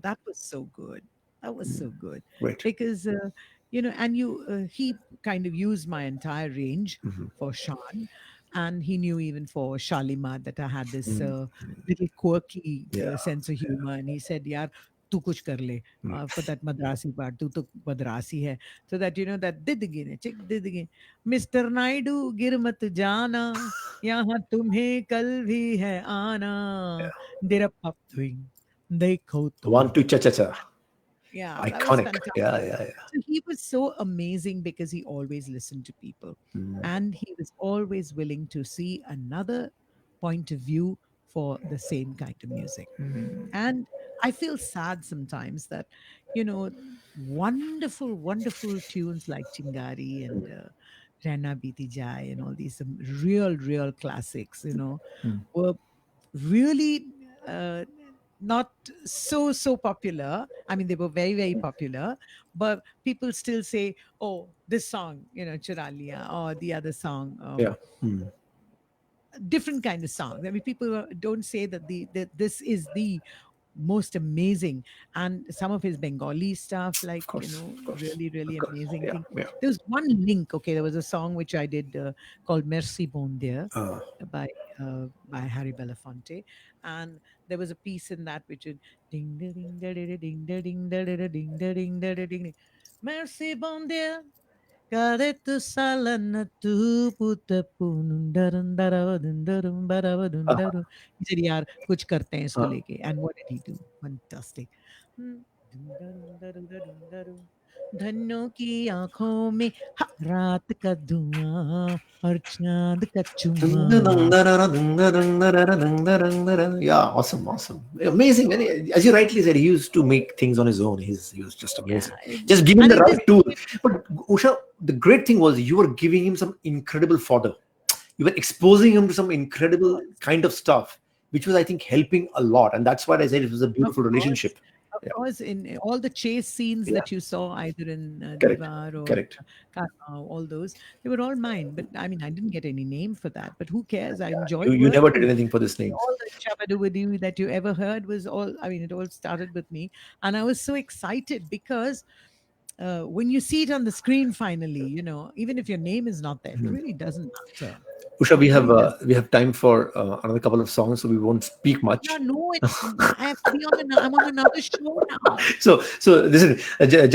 That was so good. That was so good. Great. Because and he kind of used my entire range for Sean, and he knew even for Shalimar that I had this little quirky Yeah. sense of humor, and he said, "Yaar, tu kuch kar le for that Madrasi part. Tu to Madrasi hai." So that that didigi ne chick didigi, Mr. Naidu gir mat jana, यहाँ तुम्हें कल भी है आना, did a pop doing, देखो One, तुम. two, cha cha cha. Yeah, that was Iconic. fantastic. Yeah, yeah, So he was so amazing because he always listened to people, and he was always willing to see another point of view for the same kind of music. And I feel sad sometimes that, you know, wonderful tunes like Chingari and Rana Biti Jai and all these real classics, were really uh, not so popular. I mean, they were very popular, but people still say, "Oh, this song, Churaliya," or the other song, Yeah. Hmm. different kind of songs. I mean, people don't say that that this is the most amazing. And some of his Bengali stuff, like, Of course. Of course. really Of course. amazing Yeah. thing. Yeah. There was one link. Okay, there was a song which I did called Merci Bon Dieu by by Harry Belafonte, and there was a piece in that which is ding da ding da da da ding da ding da da da ding da ding da da ding. Merci Bon Dieu. Karetu salana tu puta punun darun daravadun darum baravadun Uh, daru. He said, "यार कुछ करते हैं इसको uh, लेके." And what did he do? Fantastic. Dun darun daru darun daru. धन्यों की आंखों में रात का धुआं और चांद का चुम्मा. yeah, awesome, awesome, amazing. And as you rightly said, he used to make things on his own. He was just Yeah, amazing. Just give him and the it is. right tool. But Usha, the great thing was you were giving him some incredible fodder. You were exposing him to some incredible kind of stuff, which was, I think, helping a lot. And that's why I said it was a beautiful relationship. Of Yeah. course, in all the chase scenes Yeah. that you saw, either in Correct. Divar or Correct. Karma, all those, they were all mine. But I mean, I didn't get any name for that. But who cares? I enjoyed You never did working. anything for this name. All the Shabadu with you that you ever heard was all, I mean, it all started with me. And I was so excited because when you see it on the screen finally, even if your name is not there, it really doesn't matter. Usha, It really doesn't. we have time for another couple of songs, so we won't speak much. Yeah, no, I have to be I'm on another show now. So listen,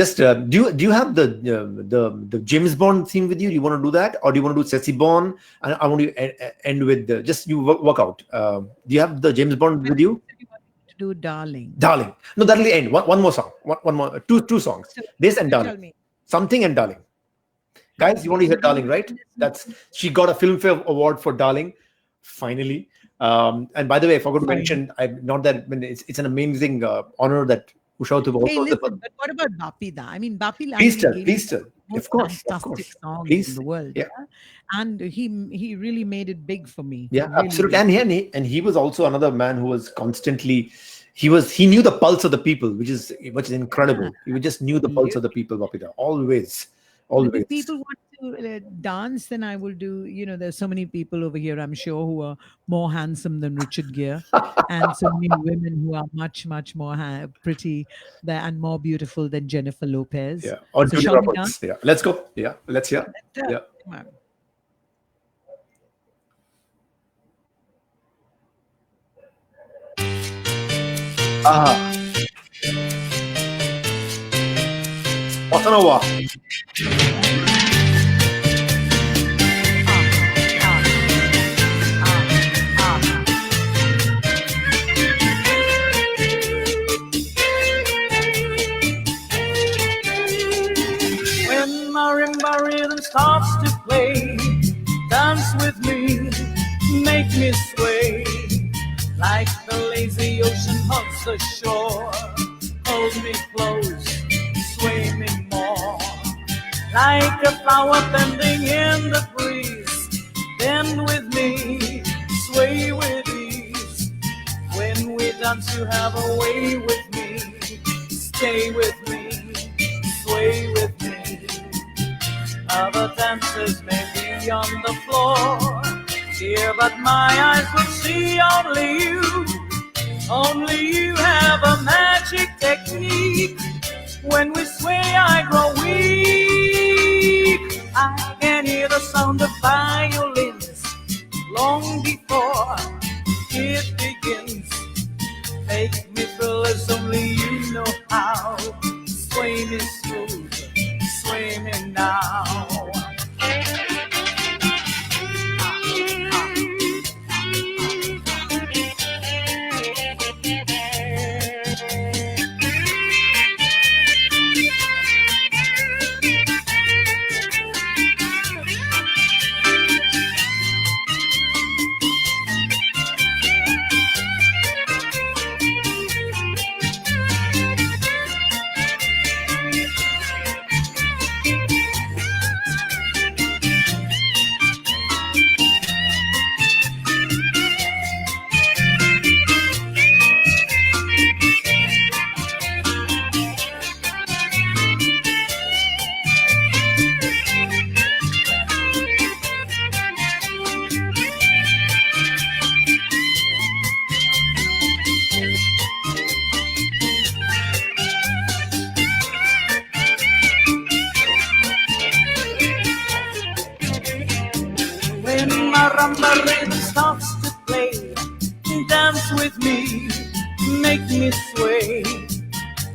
just do you have the James Bond theme with you? Do you want to do that, or do you want to do Sexy Bond? And I want to end with just you work out. Do you have the James Bond with you? To do Darling. Darling. No, that'll end. One more song. One more. Two songs. So, This and tell Darling. me. Something and Darling. Guys, you want to hear Darling, right? She got a Filmfare Award for Darling, finally. And by the way, I forgot to mention, not that it's an amazing honor that Usha Uthup also. Hey, listen, but what about Bapi Da? I mean, Bapi La. Please tell. Of course. Fantastic song Please. in the world. Yeah. And he really made it big for me. Yeah, Really, absolutely. really. And he was also another man who was constantly, he knew the pulse of the people, which is incredible. He just knew the pulse of the people, Bapida. Always. If people want to dance, then I will do. There's so many people over here, I'm sure, who are more handsome than Richard Gere, and so many women who are much, much more pretty and more beautiful than Jennifer Lopez. Yeah. Or So Julia shall we Roberts. Yeah. Let's go. Yeah. Let's hear. Yeah. Come on. Bossa Nova. When marimba rhythm starts to play, dance with me, make me sway, like the lazy ocean hugs the shore. Hold me close, sway me more, like a flower bending in the breeze. Bend with me, sway with ease. When we dance, you have a way with me. Stay with me, sway with me. Other dancers may be on the floor, dear, but my eyes will see only you. Only you have a magic technique. When we sway, I grow weak. I can hear the sound of violins long before it begins. Make me feel as only you know how. Sway me smooth, sway me now. the rhythm starts to play, dance with me, make me sway.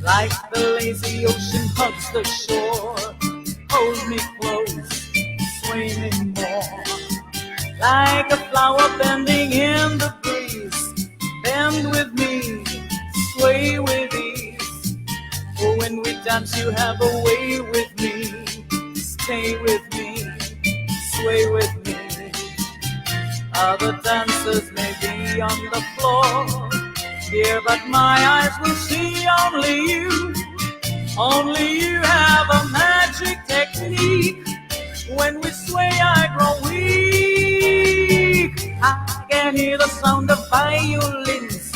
Like the lazy ocean hugs the shore, hold me close, sway me more. Like a flower bending in the breeze, bend with me, sway with ease. For when we dance you have a way with me, stay with me, sway with me. Other dancers may be on the floor, dear, but my eyes will see only you. Only you have a magic technique. When we sway, I grow weak. I can hear the sound of violins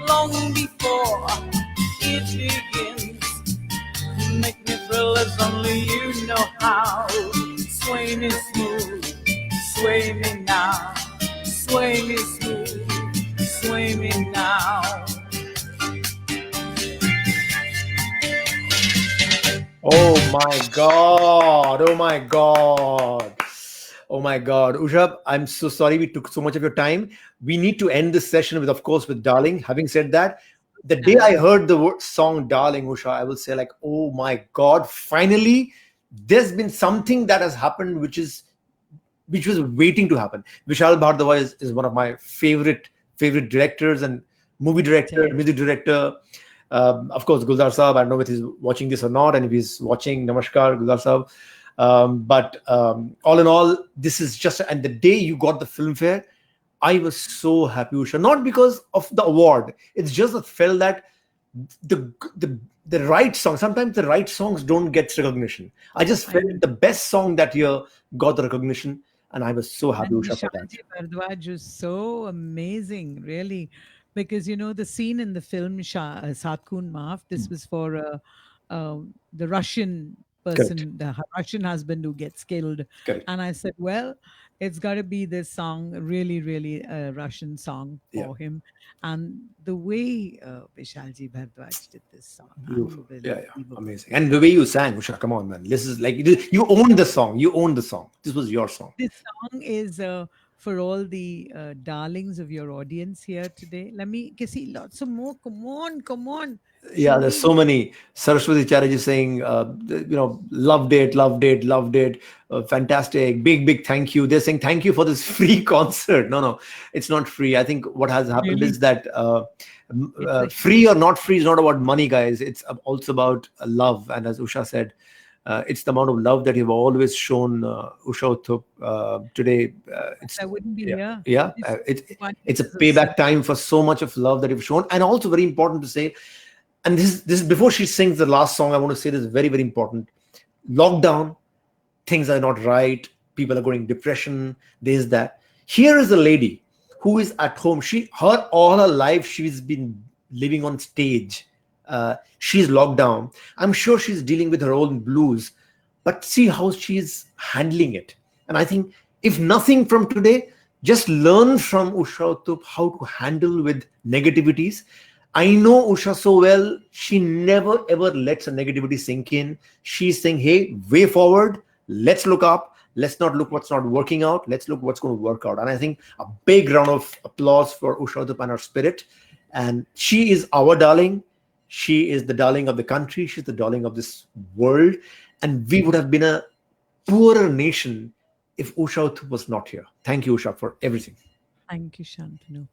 long before it begins. Make me thrill as only you know how. Sway me smooth, sway me now. Sway me smooth, sway me now. Oh my God. Oh my God. Oh my God. Usha, I'm so sorry we took so much of your time. We need to end this session with, of course, with Darling. Having said that, the day I heard the song Darling, Usha, I will say like, oh my God, finally, there's been something that has happened which was waiting to happen. Vishal Bhardwaj is one of my favorite directors and movie director, music director. Of course, Gulzar Saab, I don't know if he's watching this or not, and if he's watching, namaskar, Gulzar Saab. But all in all, this is just, and the day you got the Filmfare, I was so happy, Usha. Not because of the award. It's just that felt that the right song, sometimes the right songs don't get recognition. I just felt the best song that year got the recognition, and I was so happy, Usha, for that. Bhardwaj is so amazing, really, because the scene in the film Satkun Maaf. This was for the Russian person, the Russian husband who gets killed. Correct. And I said, well, it's got to be this song, really, really a Russian song for him. And the way Vishalji Bhardwaj did this song, Amazing. And the way you sang, Usha, come on, man. This is like, you owned the song. You owned the song. This was your song. This song is for all the darlings of your audience here today. Let me see lots of more. Come on. Yeah, there's so many. Saraswati Chatterjee saying, loved it. Fantastic. Big thank you. They're saying thank you for this free concert. No, it's not free. I think what has happened is that free or not free is not about money, guys. It's also about love. And as Usha said, it's the amount of love that you've always shown, Usha Uthup, today. I wouldn't be here. Yeah, it's a payback time for so much of love that you've shown. And also very important to say, and this is before she sings the last song, I want to say this is very, very important. Lockdown, things are not right. People are going depression. There's that. Here is a lady who is at home. All her life, she's been living on stage. She's locked down. I'm sure she's dealing with her own blues, but see how she's handling it. And I think if nothing from today, just learn from Usha Uthup how to handle with negativities. I know Usha so well. She never ever lets a negativity sink in. She's saying, hey, way forward. Let's look up. Let's not look what's not working out. Let's look what's going to work out. And I think a big round of applause for Usha Uthup and her spirit. And she is our darling. She is the darling of the country. She's the darling of this world. And we would have been a poorer nation if Usha Uthup was not here. Thank you, Usha, for everything. Thank you, Shantanu.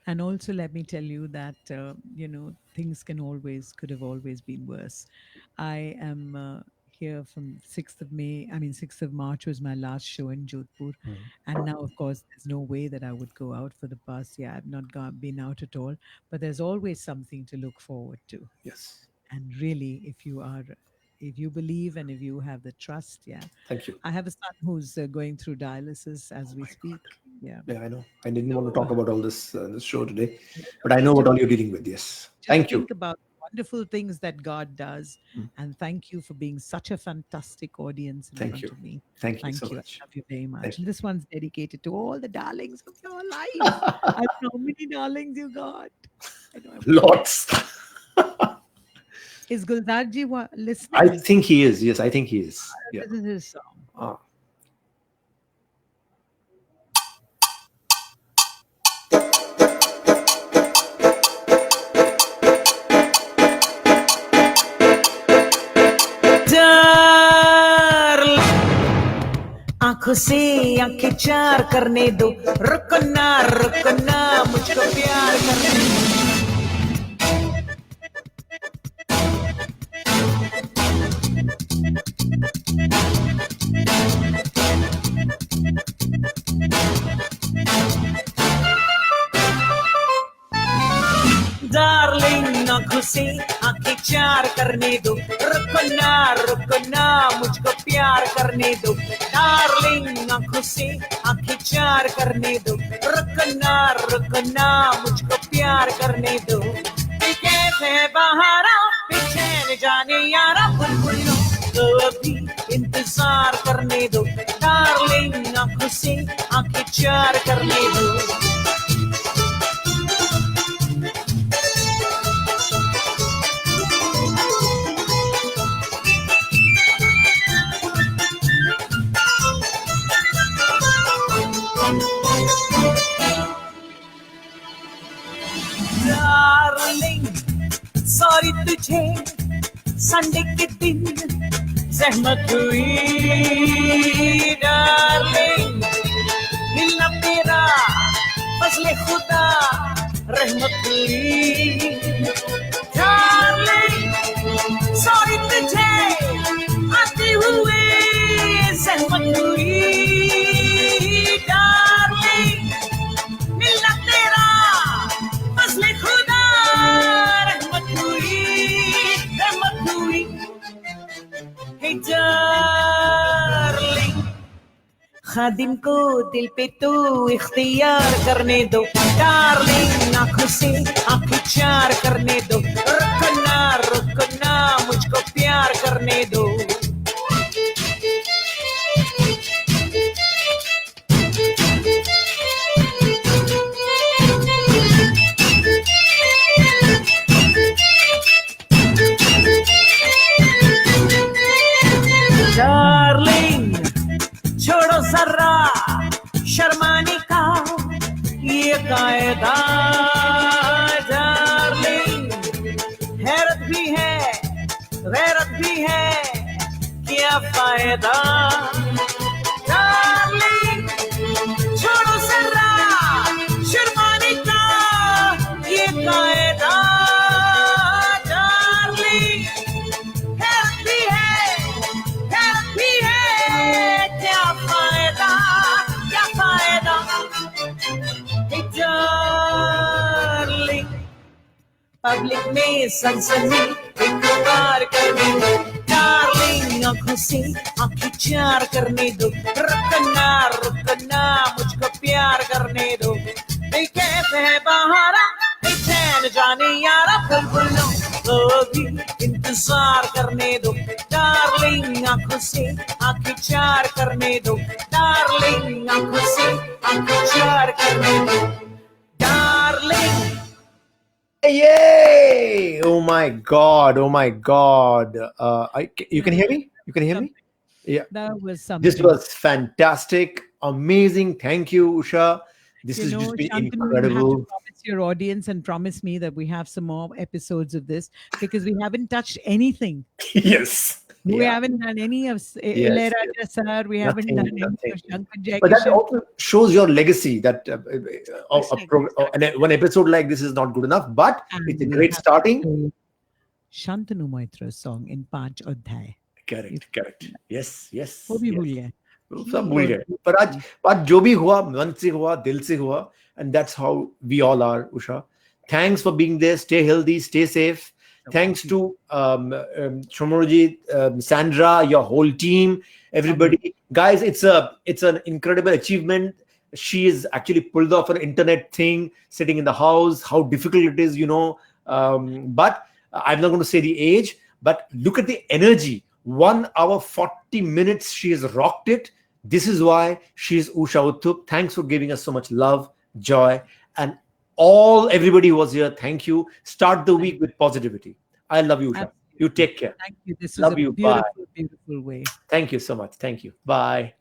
And also, let me tell you that, things could have always been worse. I am here from 6th of May. 6th of March was my last show in Jodhpur. And now, of course, there's no way that I would go out for the past year. I've not been out at all. But there's always something to look forward to. Yes. And really, if you believe and if you have the trust, Thank you. I have a son who's going through dialysis as we speak. Yeah, I know. I didn't want to talk about all this show today, but I know what all you're dealing with. Yes. Thank you. Think about wonderful things that God does, and thank you for being such a fantastic audience in front of me. Thank you so much. I love you very much. And this one's dedicated to all the darlings of your life. I don't know how many darlings you got. Lots. Is Gulzarji listening? I think he is. Yes, I think he is. This is his song. आंखों से आंखें चार करने दो, रुकना रुकना मुझको प्यार करने दो। डार्लिंग आंखों से आंखें चार करने दो, रुकना रुकना मुझको प्यार करने दो। डार्लिंग आंखों से आंखें चार करने दो, रुकना रुकना मुझको प्यार करने दो। कैसे बहारा पीछे न जाने यारा, बुलबुलों तो अभी इंतजार करने दो। डार्लिंग आंखों से आंखें चार करने दो। डार्लिंग सॉरी तुझे संडे के दिन सहमत हुई। डार्लिंग मिलना तेरा फजले खुदा रहमत हुई। डार्लिंग सॉरी तुझे आते हुए सहमत हुई। डार्लिंग मिलना तेरा फजले खुदा रहमत हुई, रहमत हुई। हे डार्लिंग खादिम को दिल पे तो इख्तियार करने दो। डार्लिंग आंखों से आंखें चार करने दो, रुकना रुकना मुझको प्यार करने दो। डार्लिंग छोड़ो जरा शर्माने का ये कायदा। डार्लिंग हैरत भी है गैरत भी है, क्या फायदा। डार्लिंग छोड़ो जरा शर्माने का ये कायदा। डार्लिंग हैरत भी है गैरत भी है, क्या फायदा क्या फायदा। हे डार्लिंग पब्लिक में सनसनी इकरार करने दो। डार्लिंग आंखों से आंखें चार करने दो, रुकना रुकना मुझको प्यार करने दो। कैसे है बहारा चैन जाने यारा, बुलबुलों तो अभी इंतजार करने दो। डार्लिंग आंखों से आंखें चार करने दो। डार्लिंग आंखों से आंखें चार करने दो। Darling Yay! Oh my God! Oh my God! You can hear me? You can hear me? Yeah. That was something. This was fantastic, amazing. Thank you, Usha. This has just been Shantanu, you have incredible. to promise your audience and promise me that we have some more episodes of this, because we haven't touched anything. Yes. We Yeah. haven't done any of Yes, Ilayaraja sir. We haven't Nothing, done any nothing. of Shankar But that Jaikishan. also shows your legacy. That one episode like this is not good enough, but And it's a we great have starting. to Shantanu Moitra song in 5 अध्याय. Correct, correct. Yes, yes. वो भी yes. भूल गए. सब भूल गए, पर आज जो भी हुआ मन से हुआ, दिल से हुआ, and that's how we all are. Usha, thanks for being there. Stay healthy, stay safe. Thanks to Shomoji, Sandra, your whole team, everybody. Guys, it's an incredible achievement. She is actually pulled off an internet thing, sitting in the house. How difficult it is, but I'm not going to say the age, but look at the energy. 1 hour 40 minutes, she has rocked it. This is why she is Usha Uthup. Thanks for giving us so much love, joy, and everybody who was here. Thank you. Start the week with positivity. I love you, Usha. Absolutely. You take care. Thank you. This Love was a you. beautiful, Bye. beautiful way. Thank you so much. Thank you. Bye.